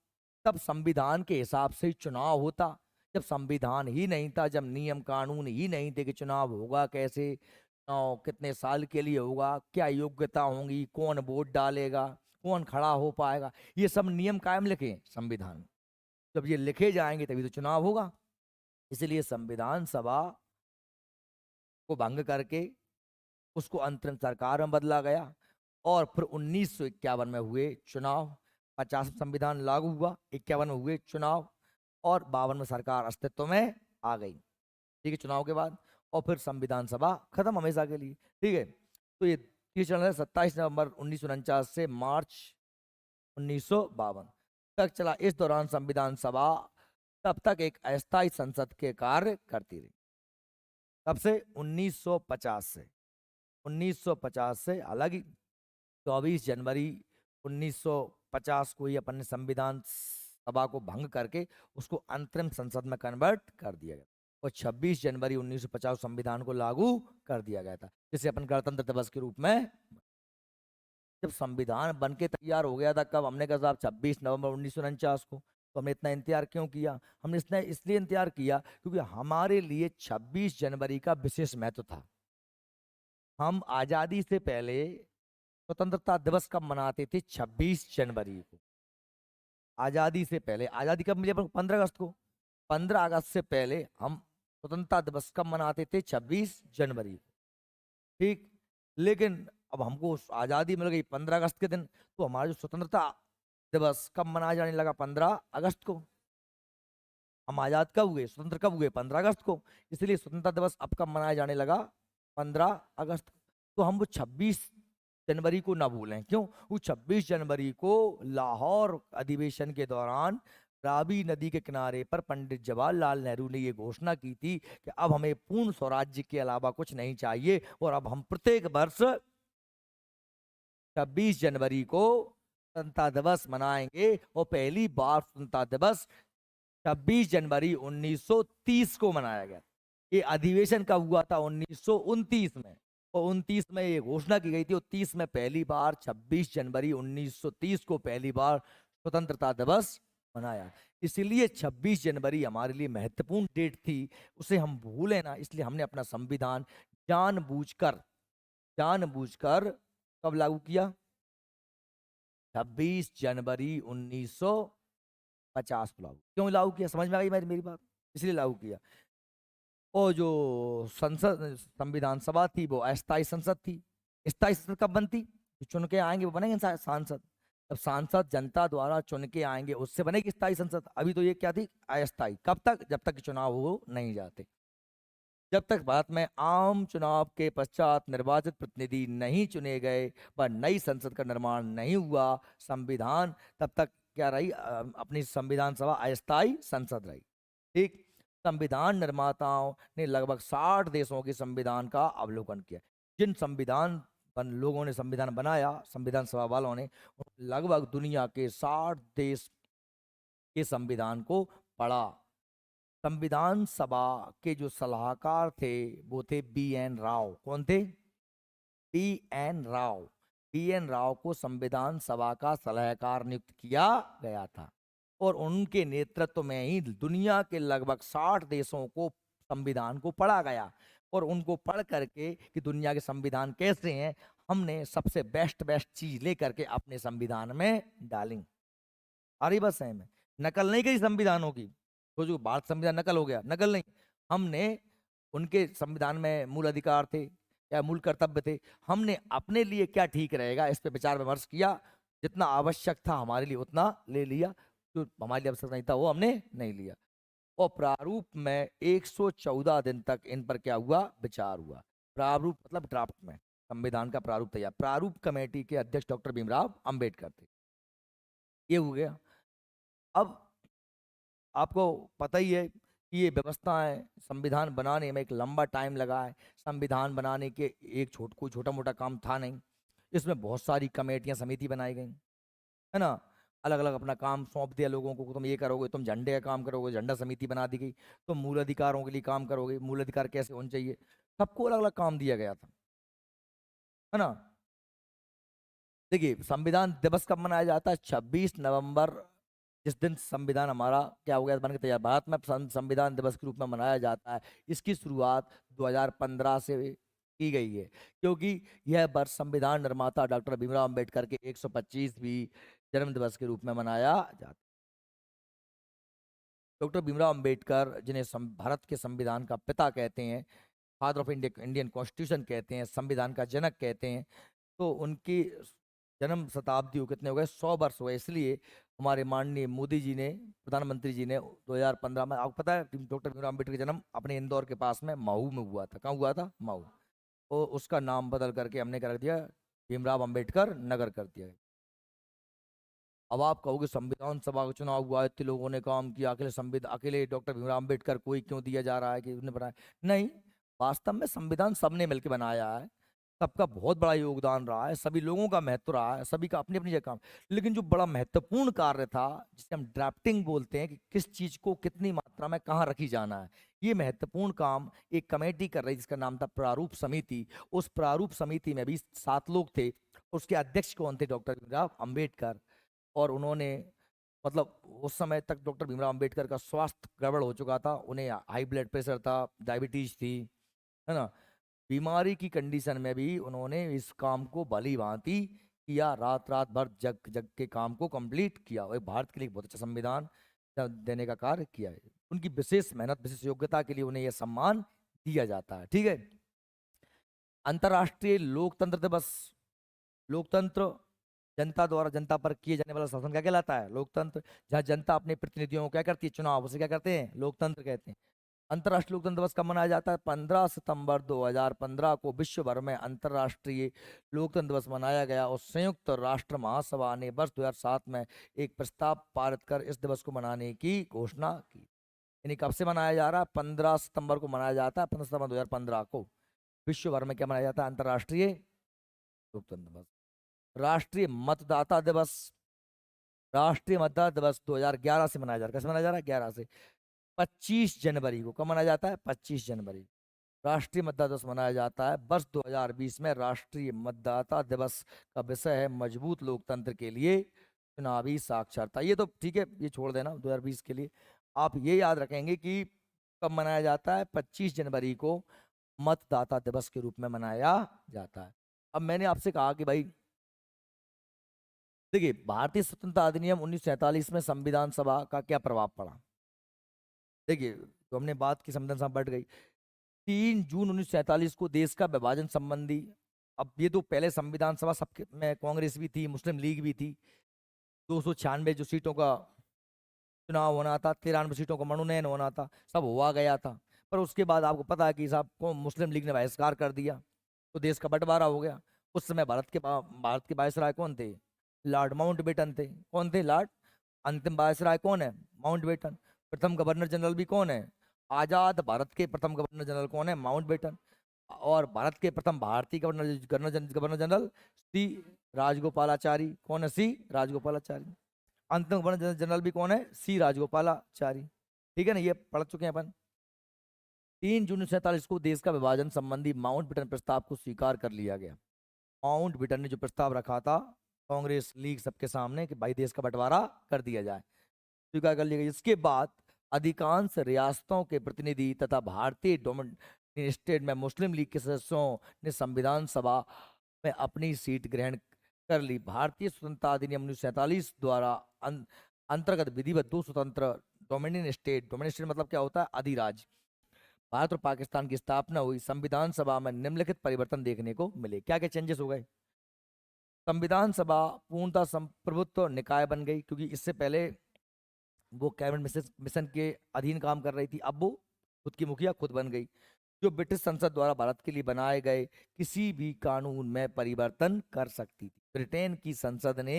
तब संविधान के हिसाब से चुनाव होता। जब संविधान ही नहीं था, जब नियम कानून ही नहीं थे कि चुनाव होगा कैसे, चुनाव कितने साल के लिए होगा, क्या योग्यता होंगी, कौन वोट डालेगा, कौन खड़ा हो पाएगा, ये सब नियम कायम लिखे हैं संविधान में। जब ये लिखे जाएंगे तभी तो चुनाव होगा। इसलिए संविधान सभा को भंग करके उसको अंतरिम सरकार में बदला गया और फिर 1951 में हुए चुनाव। 50 में संविधान लागू हुआ, 51 में हुए चुनाव और 52 में सरकार अस्तित्व में आ गई। ठीक है, चुनाव के बाद। और फिर संविधान सभा खत्म हमेशा के लिए। ठीक है, तो ये चल रहा है 27 नवंबर 1949 से मार्च 1952 तक चला। इस दौरान संविधान सभा तब तक एक अस्थायी संसद के कार्य करती रही। तब से 1950 से हालांकि 24 जनवरी 1950 को ही अपन ने संविधान सभा को भंग करके उसको अंतरिम संसद में कन्वर्ट कर दिया गया और 26 जनवरी 1950 संविधान को लागू कर दिया गया था, जिसे अपन गणतंत्र दिवस के रूप में। जब संविधान बन के तैयार हो गया था, कब हमने कहा साहब 26 नवंबर 1949 को, तो हमने इतना इंतजार क्यों किया? हमने इतना इसलिए इंतजार किया क्योंकि हमारे लिए 26 जनवरी का विशेष महत्व था। हम आजादी से पहले स्वतंत्रता दिवस कब मनाते थे? 26 जनवरी को। आजादी से पहले, आजादी कब मिली अपन को? 15 अगस्त को। 15 अगस्त से पहले हम स्वतंत्रता दिवस कब मनाते थे? 26 जनवरी को। ठीक, लेकिन अब हमको आजादी मिल गई 15 अगस्त के दिन, तो हमारा जो स्वतंत्रता दिवस कब मनाया जाने लगा? 15 अगस्त को। हम आजाद कब हुए, स्वतंत्र कब हुए? 15 अगस्त को। इसलिए स्वतंत्रता दिवस अब कब मनाया जाने लगा? 15 अगस्त को। तो हम वो 26 जनवरी को ना भूलें। क्यों? वो 26 जनवरी को लाहौर अधिवेशन के दौरान रावी नदी के किनारे पर पंडित जवाहरलाल नेहरू ने ये घोषणा की थी कि अब हमें पूर्ण स्वराज्य के अलावा कुछ नहीं चाहिए और अब हम प्रत्येक वर्ष 26 जनवरी को स्वतंत्रता दिवस मनाएंगे। और पहली बार स्वतंत्रता दिवस 26 जनवरी 1930 को मनाया गया। ये अधिवेशन कब हुआ था? 1929 में। और 29 में ये घोषणा की गई थी और 30 में पहली बार 26 जनवरी 1930 को पहली बार स्वतंत्रता दिवस मनाया। इसलिए 26 जनवरी हमारे लिए महत्वपूर्ण डेट थी, उसे हम भूले ना। इसलिए हमने अपना संविधान जानबूझकर जानबूझकर कब लागू किया? 26 जनवरी 1950 को लागू। क्यों लागू किया? समझ में आ गई मेरी बात? इसलिए लागू किया। और जो संसद संविधान सभा थी वो अस्थायी संसद थी। स्थायी संसद कब बनती? जो चुन के आएंगे वो बनेंगे सांसद। जब सांसद जनता द्वारा चुन के आएंगे उससे बनेगी स्थायी संसद। अभी तो ये क्या थी? अस्थायी। कब तक? जब तक चुनाव हो नहीं जाते। जब तक भारत में आम चुनाव के पश्चात निर्वाचित प्रतिनिधि नहीं चुने गए व नई संसद का निर्माण नहीं हुआ संविधान, तब तक क्या रही? अपनी संविधान सभा अस्थायी संसद रही। ठीक, संविधान निर्माताओं ने लगभग 60 देशों के संविधान का अवलोकन किया। जिन लोगों ने संविधान बनाया, संविधान सभा वालों ने लगभग दुनिया के 60 देश के संविधान को पढ़ा। संविधान सभा के जो सलाहकार थे वो थे बी.एन. राव। कौन थे? बी.एन. राव। बी.एन. राव को संविधान सभा का सलाहकार नियुक्त किया गया था और उनके नेतृत्व में ही दुनिया के लगभग 60 देशों को संविधान को पढ़ा गया। और उनको पढ़ करके कि दुनिया के संविधान कैसे हैं, हमने सबसे बेस्ट चीज लेकर के अपने संविधान में डाली। आ रही बस है में नकल नहीं करी संविधानों की। तो जो भारत संविधान नकल हो गया, नकल नहीं। हमने उनके संविधान में मूल अधिकार थे या मूल कर्तव्य थे, हमने अपने लिए क्या ठीक रहेगा इस पे विचार विमर्श किया। जितना आवश्यक था हमारे लिए उतना ले लिया, जो हमारे लिए आवश्यक नहीं था वो हमने नहीं लिया। और प्रारूप में 114 दिन तक इन पर क्या हुआ? विचार हुआ। प्रारूप मतलब ड्राफ्ट में संविधान का प्रारूप तैयार। प्रारूप कमेटी के अध्यक्ष डॉक्टर भीमराव अंबेडकर थे। ये हो गया। अब आपको पता ही है कि ये व्यवस्थाएं संविधान बनाने में एक लंबा टाइम लगा है। संविधान बनाने के एक कोई छोटा मोटा काम था नहीं। इसमें बहुत सारी कमेटियां समिति बनाई गई, है ना। अलग अलग अपना काम सौंप दिया लोगों को, तुम ये करोगे, तुम झंडे का काम करोगे, झंडा समिति बना दी गई। तुम मूल अधिकारों के लिए काम करोगे, मूल अधिकार कैसे होने चाहिए, सबको अलग अलग काम दिया गया था, है ना। देखिए संविधान दिवस कब मनाया जाता है? 26 नवंबर, जिस दिन संविधान हमारा क्या हो गया, बन के तैयार। भारत में संविधान दिवस के रूप में मनाया जाता है। इसकी शुरुआत 2015 से की गई है, क्योंकि यह वर्ष संविधान निर्माता डॉक्टर भीमराव अंबेडकर के 125वीं जन्म दिवस के रूप में मनाया जाता है। डॉक्टर भीमराव अंबेडकर, जिन्हें भारत के संविधान का पिता कहते हैं, फादर ऑफ इंडियन कॉन्स्टिट्यूशन कहते हैं, संविधान का जनक कहते हैं, तो उनकी जन्म शताब्दी को कितने हो गए? 100 वर्ष हुए। इसलिए हमारे माननीय मोदी जी ने, प्रधानमंत्री जी ने 2015 में, आपको पता है डॉक्टर भीमराव अम्बेडकर का जन्म अपने इंदौर के पास में महू में हुआ था। कहाँ हुआ था? महू। और उसका नाम बदल करके हमने कर दिया भीमराव अम्बेडकर नगर कर दिया। अब आप कहोगे संविधान सभा का चुनाव हुआ, इतने लोगों ने काम किया, अकेले डॉक्टर भीमराव अम्बेडकर को ही क्यों दिया जा रहा है कि उन्होंने बनाया? नहीं, वास्तव में संविधान सबने मिलकर बनाया है। सबका बहुत बड़ा योगदान रहा है, सभी लोगों का महत्व रहा है, सभी का अपनी अपनी जगह काम। लेकिन जो बड़ा महत्वपूर्ण कार्य था, जिसे हम ड्राफ्टिंग बोलते हैं, कि किस चीज को कितनी मात्रा में कहाँ रखी जाना है, ये महत्वपूर्ण काम एक कमेटी कर रही जिसका नाम था प्रारूप समिति। उस प्रारूप समिति में भी 7 लोग थे। उसके अध्यक्ष कौन थे? डॉक्टर भीमराव अंबेडकर। और उन्होंने, मतलब उस समय तक डॉक्टर भीमराव अंबेडकर का स्वास्थ्य गड़बड़ हो चुका था, उन्हें हाई ब्लड प्रेशर था, डायबिटीज थी, है ना। बीमारी की कंडीशन में भी उन्होंने इस काम को भली भांति किया, रात रात भर जग जग के काम को कंप्लीट किया और भारत के लिए बहुत अच्छा संविधान देने का कार्य किया है। उनकी विशेष मेहनत, विशेष योग्यता के लिए उन्हें यह सम्मान दिया जाता है, ठीक है। अंतर्राष्ट्रीय लोकतंत्र दिवस। लोकतंत्र जनता द्वारा जनता पर किए जाने वाला शासन क्या कहलाता है? लोकतंत्र। जहाँ जनता अपने प्रतिनिधियों को क्या करती है? चुनाव। उसे क्या करते हैं? लोकतंत्र कहते हैं। अंतर्राष्ट्रीय लोकतंत्र दिवस कब मनाया जाता है? 15 सितंबर 2015 को विश्व भर में अंतर्राष्ट्रीय लोकतंत्र दिवस मनाया गया और संयुक्त राष्ट्र महासभा ने वर्ष 2007 में एक प्रस्ताव पारित कर इस दिवस को मनाने की घोषणा की। यानी कब से मनाया जा रहा है? 15 सितंबर को मनाया जाता है, 15 सितंबर 2015 को विश्व भर में क्या मनाया जाता है? अंतर्राष्ट्रीय लोकतंत्र दिवस। राष्ट्रीय मतदाता दिवस। राष्ट्रीय मतदाता दिवस 2011 से मनाया जा रहा है। कैसे मनाया जा रहा है? 11 से। 25 जनवरी को कब मनाया जाता है? 25 जनवरी राष्ट्रीय मतदाता दिवस मनाया जाता है। वर्ष 2020 में राष्ट्रीय मतदाता दिवस का विषय है मजबूत लोकतंत्र के लिए चुनावी साक्षरता। ये तो ठीक है, ये छोड़ देना 2020 के लिए। आप ये याद रखेंगे कि कब मनाया जाता है? 25 जनवरी को मतदाता दिवस के रूप में मनाया जाता है। अब मैंने आपसे कहा कि भाई देखिए, भारतीय स्वतंत्रता अधिनियम 1947 में संविधान सभा का क्या प्रभाव पड़ा? देखिए, तो हमने बात की, संविधान सभा बढ़ गई। 3 जून 1947 को देश का विभाजन संबंधी, अब ये तो पहले संविधान सभा सबके में कांग्रेस भी थी, मुस्लिम लीग भी थी। 296 जो सीटों का चुनाव होना था, 93 सीटों का मनोनयन होना था, सब हुआ गया था। पर उसके बाद आपको पता है कि साहब को मुस्लिम लीग ने बहिष्कार कर दिया, तो देश का बंटवारा हो गया। उस समय भारत के वायसराय कौन थे? लॉर्ड माउंटबेटन थे। कौन थे? लॉर्ड। अंतिम वायसराय कौन है? माउंटबेटन। प्रथम गवर्नर जनरल भी कौन है? आजाद भारत के प्रथम गवर्नर जनरल कौन है? माउंटबेटन। और भारत के प्रथम भारतीय गवर्नर जनरल सी राजगोपालाचारी। कौन है? सी राजगोपालाचारी। अंतिम गवर्नर जनरल भी कौन है? सी राजगोपालाचारी। ठीक है ना, ये पढ़ चुके हैं अपन। 3 जून 1947 को देश का विभाजन संबंधी माउंटबेटन प्रस्ताव को स्वीकार कर लिया गया। माउंटबेटन ने जो प्रस्ताव रखा था कांग्रेस लीग सबके सामने कि भाई देश का बंटवारा कर दिया जाए, स्वीकार कर लिया गया। इसके बाद अधिकांश रियासतों के प्रतिनिधि तथा भारतीय डोमिनियन स्टेट में मुस्लिम लीग के सदस्यों ने संविधान सभा में अपनी सीट ग्रहण कर ली। भारतीय स्वतंत्रता अधिनियम 1947 द्वारा अंतर्गत विधिवत 2 स्वतंत्र डोमिनियन स्टेट मतलब क्या होता है? अधिराज्य भारत और पाकिस्तान की स्थापना हुई। संविधान सभा में निम्नलिखित परिवर्तन देखने को मिले। क्या क्या चेंजेस हो गए? संविधान सभा पूर्णतः संप्रभुत्व निकाय बन गई, क्योंकि इससे पहले वो कैबिनेट मिशन के अधीन काम कर रही थी, अब वो खुद की मुखिया खुद बन गई। जो ब्रिटिश संसद द्वारा भारत के लिए बनाए गए किसी भी कानून में परिवर्तन कर सकती थी। ब्रिटेन की संसद ने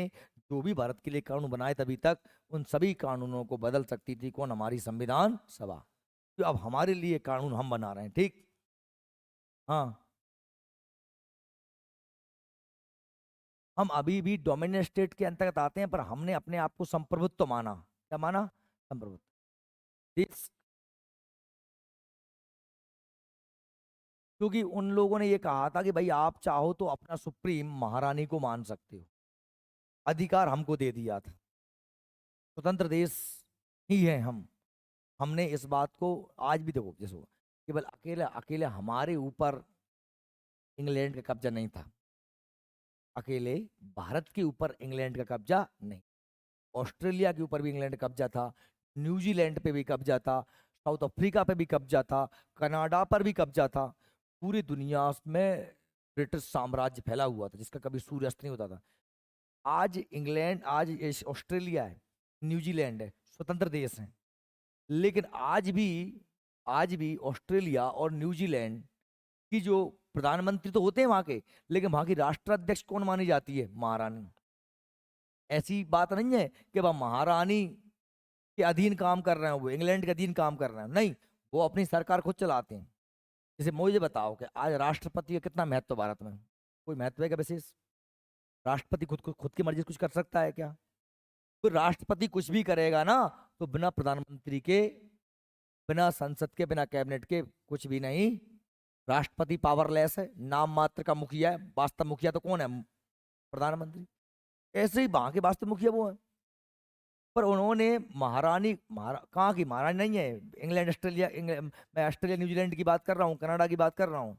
जो भी भारत के लिए कानून बनाए तभी तक, उन सभी कानूनों को बदल सकती थी। कौन? हमारी संविधान सभा। तो अब हमारे लिए कानून हम बना रहे हैं, ठीक। हाँ, हम अभी भी डोमिनियन स्टेट के अंतर्गत आते हैं, पर हमने अपने आप को संप्रभुत्व माना। क्या माना? संप्रभुत्व। देश, क्योंकि उन लोगों ने ये कहा था कि भाई आप चाहो तो अपना सुप्रीम महारानी को मान सकते हो, अधिकार हमको दे दिया था। स्वतंत्र देश ही है हम। हमने इस बात को आज भी, देखो जैसे केवल अकेले अकेले हमारे ऊपर इंग्लैंड का कब्जा नहीं था, अकेले भारत के ऊपर इंग्लैंड का कब्जा नहीं, ऑस्ट्रेलिया के ऊपर भी इंग्लैंड का कब्जा था, न्यूजीलैंड पे भी कब्जा था, साउथ अफ्रीका पे भी कब्जा था, कनाडा पर भी कब्जा था। पूरी दुनिया में ब्रिटिश साम्राज्य फैला हुआ था जिसका कभी सूर्यास्त नहीं होता था। आज इंग्लैंड, आज ऑस्ट्रेलिया है, न्यूजीलैंड है, स्वतंत्र देश हैं। लेकिन आज भी ऑस्ट्रेलिया और न्यूजीलैंड की जो प्रधानमंत्री तो होते हैं वहां के, लेकिन वहां की राष्ट्राध्यक्ष कौन मानी जाती है? महारानी। ऐसी बात नहीं है कि वह महारानी के अधीन काम कर रहे हैं, वो इंग्लैंड के अधीन काम कर रहे हैं, नहीं, वो अपनी सरकार खुद चलाते हैं। जैसे मुझे बताओ कि आज राष्ट्रपति का कितना महत्व भारत में? कोई महत्व है क्या विशेष? राष्ट्रपति खुद की मर्जी से कुछ कर सकता है क्या? तो राष्ट्रपति कुछ भी करेगा ना, तो बिना प्रधानमंत्री के, बिना संसद के, बिना कैबिनेट के कुछ भी नहीं। राष्ट्रपति पावरलेस है, नाम मात्र का मुखिया है, वास्तव मुखिया तो कौन है? प्रधानमंत्री। ऐसे ही वहां के वास्तव मुखिया वो है। पर उन्होंने कहाँ की महारानी नहीं है। इंग्लैंड ऑस्ट्रेलिया, मैं ऑस्ट्रेलिया न्यूजीलैंड की बात कर रहा हूँ, कनाडा की बात कर रहा हूँ,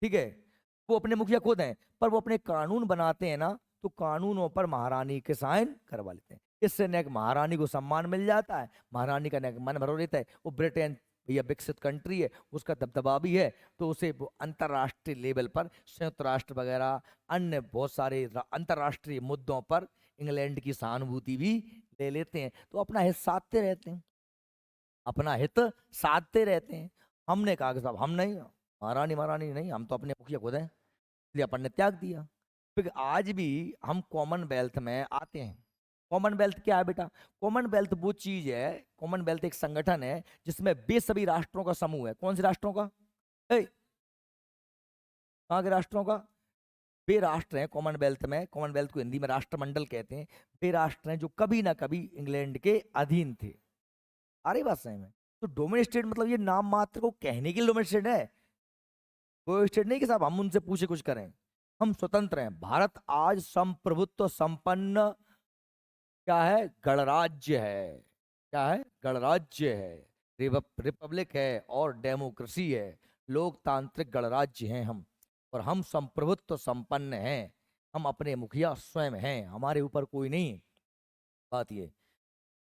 ठीक है। वो अपने मुखिया खुद हैं, पर वो अपने कानून बनाते हैं ना, तो कानूनों पर महारानी के साइन करवा लेते हैं। इससे न महारानी को सम्मान मिल जाता है, महारानी का न मन भर रहता है। वो ब्रिटेन भैया विकसित कंट्री है, उसका दबदबा भी है, तो उसे वो अंतर्राष्ट्रीय लेवल पर संयुक्त राष्ट्र वगैरह अन्य बहुत सारे अंतर्राष्ट्रीय मुद्दों पर इंग्लैंड की सहानुभूति भी ले लेते हैं, तो अपना हित साधते रहते हैं, अपना हित साधते रहते हैं। हमने कहा कि साहब हम नहीं, महारानी महारानी नहीं, हम तो अपने मुखिया खुद हैं, इसलिए अपन ने त्याग दिया। फिर आज भी हम कॉमनवेल्थ में आते हैं। कॉमनवेल्थ क्या है बेटा? कॉमनवेल्थ वो चीज है, कॉमनवेल्थ एक संगठन है जिसमें वे सभी राष्ट्रों का समूह है। कौन से राष्ट्रों का? कहाँ के राष्ट्रों का? वे राष्ट्र हैं कॉमनवेल्थ में, कॉमनवेल्थ को हिंदी में राष्ट्रमंडल कहते हैं। वे राष्ट्र हैं जो कभी ना कभी इंग्लैंड के अधीन थे। आ रही बात समझ में? तो डोमेन स्टेट मतलब ये नाम मात्र को कहने के लिए डोमेन स्टेट है, वो स्टेट नहीं कि साहब हम उनसे पूछे कुछ करें। हम स्वतंत्र हैं। भारत आज संप्रभुत्व संपन्न क्या है? गणराज्य है। क्या है? गणराज्य है, रिपब्लिक है और डेमोक्रेसी है, लोकतांत्रिक गणराज्य हैं हम। और हम संप्रभुत्व संपन्न हैं, हम अपने मुखिया स्वयं हैं, हमारे ऊपर कोई नहीं। बात ये,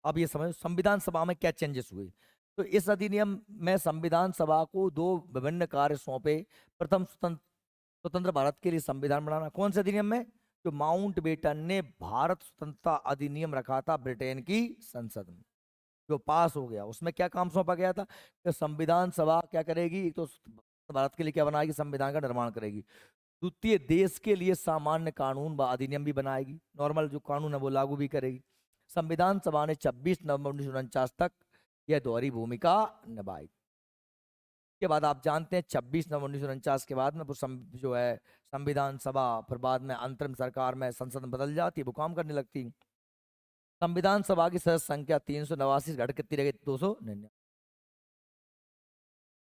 अब ये समझो संविधान सभा में क्या चेंजेस हुए। तो इस अधिनियम में संविधान सभा को दो विभिन्न कार्य सौंपे। प्रथम, स्वतंत्र भारत के लिए संविधान बनाना। कौन से अधिनियम में? जो माउंट बेटन ने भारत स्वतंत्रता अधिनियम रखा था ब्रिटेन की संसद में, जो पास हो गया, उसमें क्या काम सौंपा गया था कि संविधान सभा क्या करेगी? एक तो भारत के लिए क्या बनाएगी? संविधान का निर्माण करेगी। द्वितीय, देश के लिए सामान्य कानून व अधिनियम भी बनाएगी, नॉर्मल जो कानून है वो लागू भी करेगी। संविधान सभा ने 26 नवंबर 1949 तक यह दोहरी भूमिका निभाई। के बाद आप जानते हैं 26 नवंबर 1949 के बाद में वो जो है संविधान सभा फिर बाद में अंतरिम सरकार में संसद में बदल जाती, वो काम करने लगती। संविधान सभा की सदस्य संख्या 389 घट कितनी रह गई? 299।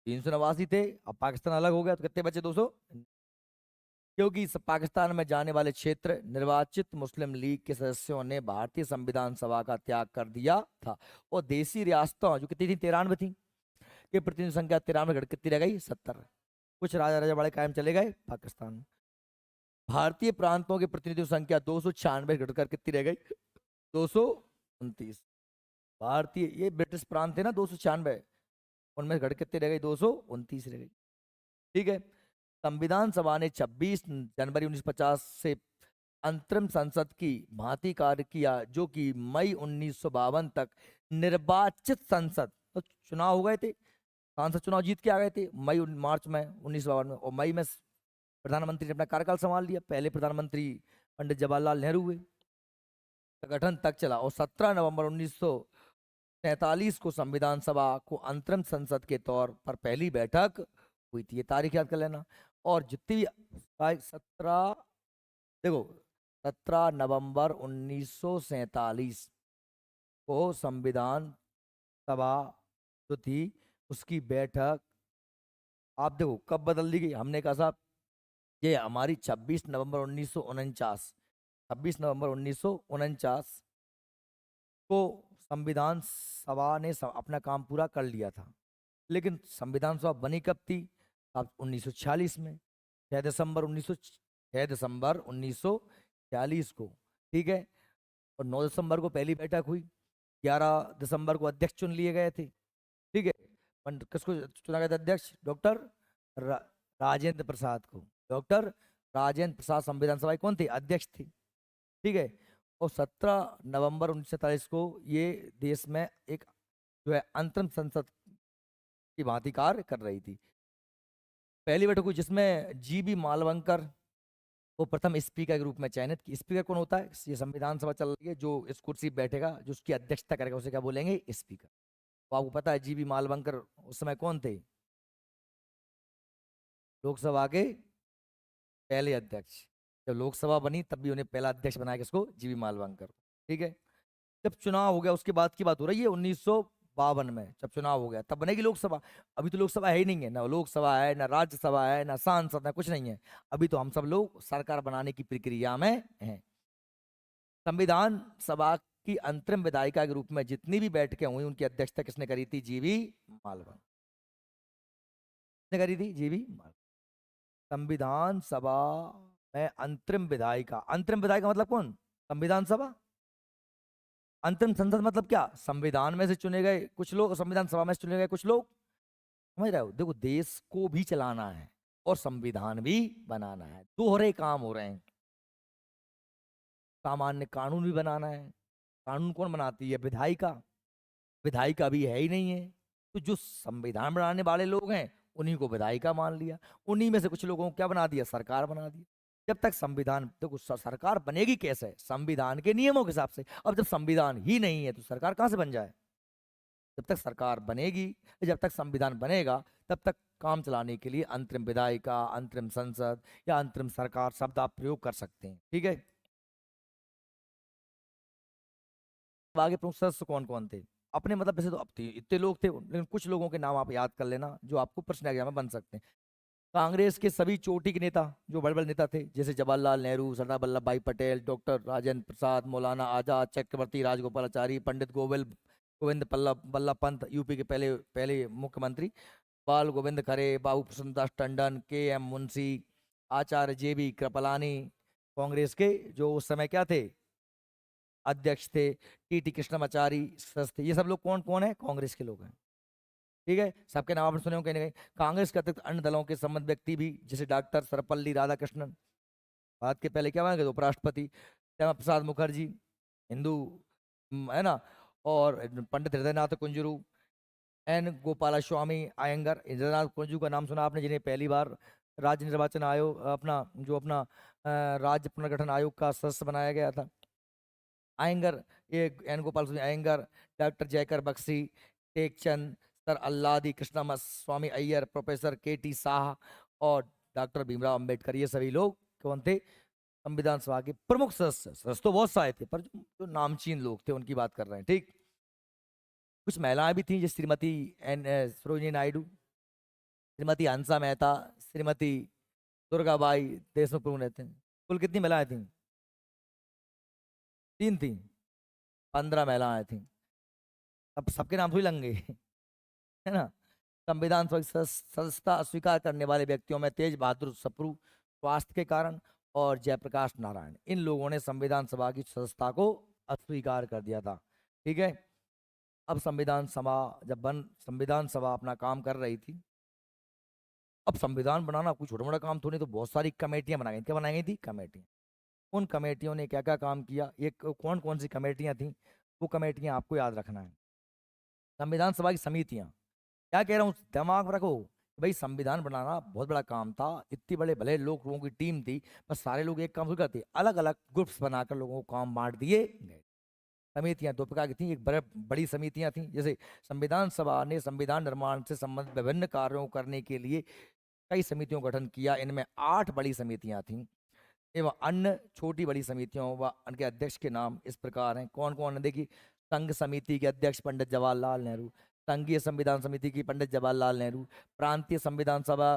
389 थे, अब पाकिस्तान अलग हो गया तो कितने बचे? 200। क्योंकि पाकिस्तान में जाने वाले क्षेत्र निर्वाचित मुस्लिम लीग के सदस्यों ने भारतीय संविधान सभा का त्याग कर दिया था, और देसी रियासतों जो कितनी थी? 93 थी, के प्रतिनिधि संख्या 93 घट कितनी रह गई? 70। कुछ राजा राजा बड़े कायम चले गए पाकिस्तान में। भारतीय प्रांतों के प्रतिनिधियों की संख्या 296 घटकर कितनी रह गई? 229। भारतीय, ये ब्रिटिश प्रांत थे ना 296, उनमें घट कितनी रह गई? 229 रह गई। ठीक है। संविधान सभा ने 26 जनवरी 1950 से अंतरिम संसद की भांति कार्य किया, जो कि मई 1952 तक निर्वाचित संसद, तो चुनाव हो गए थे, सांसद चुनाव जीत के आ गए थे मार्च में 1952 में, और मई में प्रधानमंत्री ने अपना कार्यकाल संभाल लिया। पहले प्रधानमंत्री पंडित जवाहरलाल नेहरू हुए, गठन तक चला, और 17 नवंबर 1943 को संविधान सभा को अंतरिम संसद के तौर पर पहली बैठक हुई थी। ये तारीख याद कर लेना। और जितनी भी 17, देखो 17 नवंबर 1947 को संविधान सभा जो थी उसकी बैठक आप देखो कब बदल दी गई। हमने कहा साहब ये हमारी 26 नवंबर 1949, 26 नवंबर 1949 को संविधान सभा ने अपना काम पूरा कर लिया था। लेकिन संविधान सभा बनी कब थी? अब 1946 में, 6 दिसंबर 1946 को, ठीक है। और 9 दिसंबर को पहली बैठक हुई, 11 दिसंबर को अध्यक्ष चुन लिए गए थे, ठीक है। किसको चुना गया था अध्यक्ष? डॉक्टर राजेंद्र प्रसाद को। डॉक्टर राजेंद्र प्रसाद संविधान सभा के कौन थे? अध्यक्ष थे, ठीक है। और 17 नवंबर 1947 को ये देश में एक जो है अंतरिम संसद की भांति कार्य कर रही थी। पहली बैठक हुई जिसमें जीबी मालवंकर को प्रथम स्पीकर के रूप में चयनित की। स्पीकर कौन होता है? ये संविधान सभा चल रही है, जो इस कुर्सी पे बैठेगा, जो उसकी अध्यक्षता करेगा, उसे क्या बोलेंगे? स्पीकर। तो आपको पता है जीबी मालवंकर उस समय कौन थे? लोकसभा के पहले अध्यक्ष। जब लोकसभा बनी तब भी उन्हें पहला अध्यक्ष बनाया किसको? जीवी मालवंकर को। ठीक है। जब चुनाव हो गया उसके बाद की बात हो रही है 1952 में, जब चुनाव हो गया तब बनेगी लोकसभा। अभी तो लोकसभा है ही नहीं है, ना लोकसभा है, ना राज्यसभा है, ना सांसद है, कुछ नहीं है। अभी तो हम सब लोग सरकार बनाने की प्रक्रिया में हैं। संविधान सभा की अंतरिम विधायिका के रूप में जितनी भी बैठकें हुई उनकी अध्यक्षता किसने करी थी? जीवी मालवंकर ने करी थी, जीवी मालवंकर। संविधान सभा में अंतरिम विधायिका मतलब कौन? संविधान सभा। अंतिम संसद मतलब क्या? संविधान में से चुने गए कुछ लोग, संविधान सभा में से चुने गए कुछ लोग। समझ रहे हो? देखो, देश को भी चलाना है और संविधान भी बनाना है, दोहरे काम हो रहे हैं। सामान्य कानून भी बनाना है। कानून कौन बनाती है? विधायिका। विधायिका भी है ही नहीं है, तो जो संविधान बनाने वाले लोग हैं उन्हीं को विधायिका मान लिया। उन्हीं में से कुछ लोगों को क्या बना दिया? सरकार बना दिया। जब तक संविधान, देखो सरकार बनेगी कैसे? संविधान के नियमों के हिसाब से। अब जब संविधान ही नहीं है तो सरकार कहां से बन जाए? जब तक सरकार बनेगी, जब तक संविधान बनेगा, तब तक काम चलाने के लिए अंतरिम विधायिका, अंतरिम संसद या अंतरिम सरकार शब्द आप प्रयोग कर सकते हैं। ठीक है। अब आगे प्रमुख सदस्य कौन कौन थे? अपने मतलब वैसे तो अब इतने लोग थे, लेकिन कुछ लोगों के नाम आप याद कर लेना जो आपको प्रश्न एग्जाम में बन सकते हैं। कांग्रेस के सभी चोटी के नेता, जो बड़े बड़े नेता थे, जैसे जवाहरलाल नेहरू, सरदार वल्लभ भाई पटेल, डॉक्टर राजेंद्र प्रसाद, मौलाना आजाद, चक्रवर्ती राजगोपालाचारी, पंडित गोविंद गोविंद बल्लभ बल्लभ पंत, यूपी के पहले पहले मुख्यमंत्री, बाल गोविंद खरे, बाबू प्रसन्न दास टंडन, के एम मुंशी, आचार्य जे बी कृपलानी, कांग्रेस के जो उस समय क्या थे? अध्यक्ष थे। टी टी कृष्णमाचारी सदस्य थे। ये सब लोग कौन कौन है? कांग्रेस के लोग हैं। ठीक है। सबके नाम आपने सुने हो कहीं ना कहीं। कांग्रेस के अतिरिक्त अन्य दलों के संबंध व्यक्ति भी, जैसे डॉक्टर सर्वपल्ली राधाकृष्णन, भारत के पहले क्या बने? उपराष्ट्रपति। श्यामा प्रसाद मुखर्जी, हिंदू, है ना। और पंडित हृदयनाथ कुंजरू, एन गोपाला स्वामी अयंगर। हृदयनाथ कुंजरू का नाम सुना आपने, जिन्हें पहली बार राज्य निर्वाचन आयोग राज्य पुनर्गठन आयोग का सदस्य बनाया गया था। अयंगर, ये N Gopal Swami Iyengar, doctor Jayakar Bakshi, Tekchand, sir Alladi Krishna स्वामी अय्यर, प्रोफेसर के टी शाह और डॉक्टर भीमराव अंबेडकर, ये सभी लोग कौन थे? संविधान सभा के प्रमुख सदस्य। सदस्य तो बहुत सारे थे, पर जो नामचीन लोग थे उनकी बात कर रहे हैं। ठीक। कुछ महिलाएं भी थी, जैसे श्रीमती एन सरोजिनी नायडू, श्रीमती हंसा मेहता, श्रीमती दुर्गाबाई देशमुख प्रमुख थे। कुल कितनी महिलाएं थी? 3 थी। 15 महिलाएं थी। अब सबके नाम थोड़ी लेंगे है ना। संविधान सभा की सदस्यता अस्वीकार करने वाले व्यक्तियों में तेज बहादुर सप्रू, स्वास्थ्य के कारण, और जयप्रकाश नारायण, इन लोगों ने संविधान सभा की सदस्यता को अस्वीकार कर दिया था। ठीक है। अब संविधान सभा अपना काम कर रही थी। अब संविधान बनाना कोई छोटा मोटा काम थोड़ी, तो बहुत सारी कमेटियां बनाई गई। क्या बनाई गई थी? कमेटियां। उन कमेटियों ने क्या क्या काम किया, ये कौन कौन सी कमेटियां थी, वो कमेटियां आपको याद रखना है। संविधान सभा की समितियां, क्या कह रहा हूँ दिमाग में रखो। भाई संविधान बनाना बहुत बड़ा काम था, इतनी बड़े भले लोगों की टीम थी, बस सारे लोग एक काम शुरू करते, अलग अलग ग्रुप्स बनाकर लोगों को काम बांट दिए गए। समितियां दो प्रकार की थी। एक बड़ी समितियां थी, जैसे संविधान सभा ने संविधान निर्माण से संबंधित विभिन्न कार्यों को करने के लिए कई समितियों का गठन किया। इनमें 8 बड़ी समितियां थीं एवं अन्य छोटी बड़ी समितियों व उनके अध्यक्ष के नाम इस प्रकार हैं। कौन कौन है? देखिए, संघ समिति के अध्यक्ष पंडित जवाहरलाल नेहरू, संघीय संविधान समिति की पंडित जवाहरलाल नेहरू, प्रांतीय संविधान सभा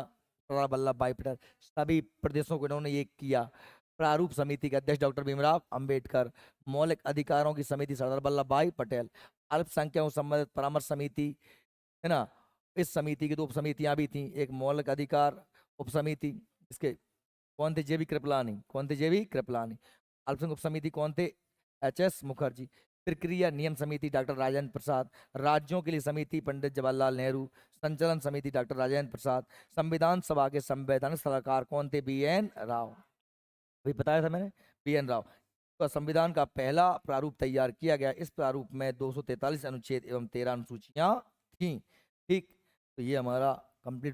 सरदार वल्लभ भाई पटेल, सभी प्रदेशों को इन्होंने ये किया। प्रारूप समिति के अध्यक्ष डॉक्टर भीमराव अंबेडकर, मौलिक अधिकारों की समिति सरदार वल्लभ भाई पटेल, अल्पसंख्यकों संबंधित परामर्श समिति, है ना। इस समिति की 2 उप समितियां भी थी, एक मौलिक अधिकार उप समिति, इसके कौन थे? जेबी कृपलानी। कौन थे? जेबी कृपलानी। अल्पसंख्यक उप समिति कौन थे? H S Mukherjee. प्रक्रिया नियम समिति डॉक्टर राजेंद्र प्रसाद, राज्यों के लिए समिति पंडित जवाहरलाल नेहरू, संचालन समिति डॉक्टर राजेंद्र प्रसाद। संविधान सभा के संवैधानिक सलाहकार कौन थे? B N Rao. अभी बताया था मैंने, बी एन राव। तो संविधान का पहला प्रारूप तैयार किया गया। इस प्रारूप में 243 अनुच्छेद एवं 13 अनुसूचियां थी। ठीक। तो ये हमारा कंप्लीट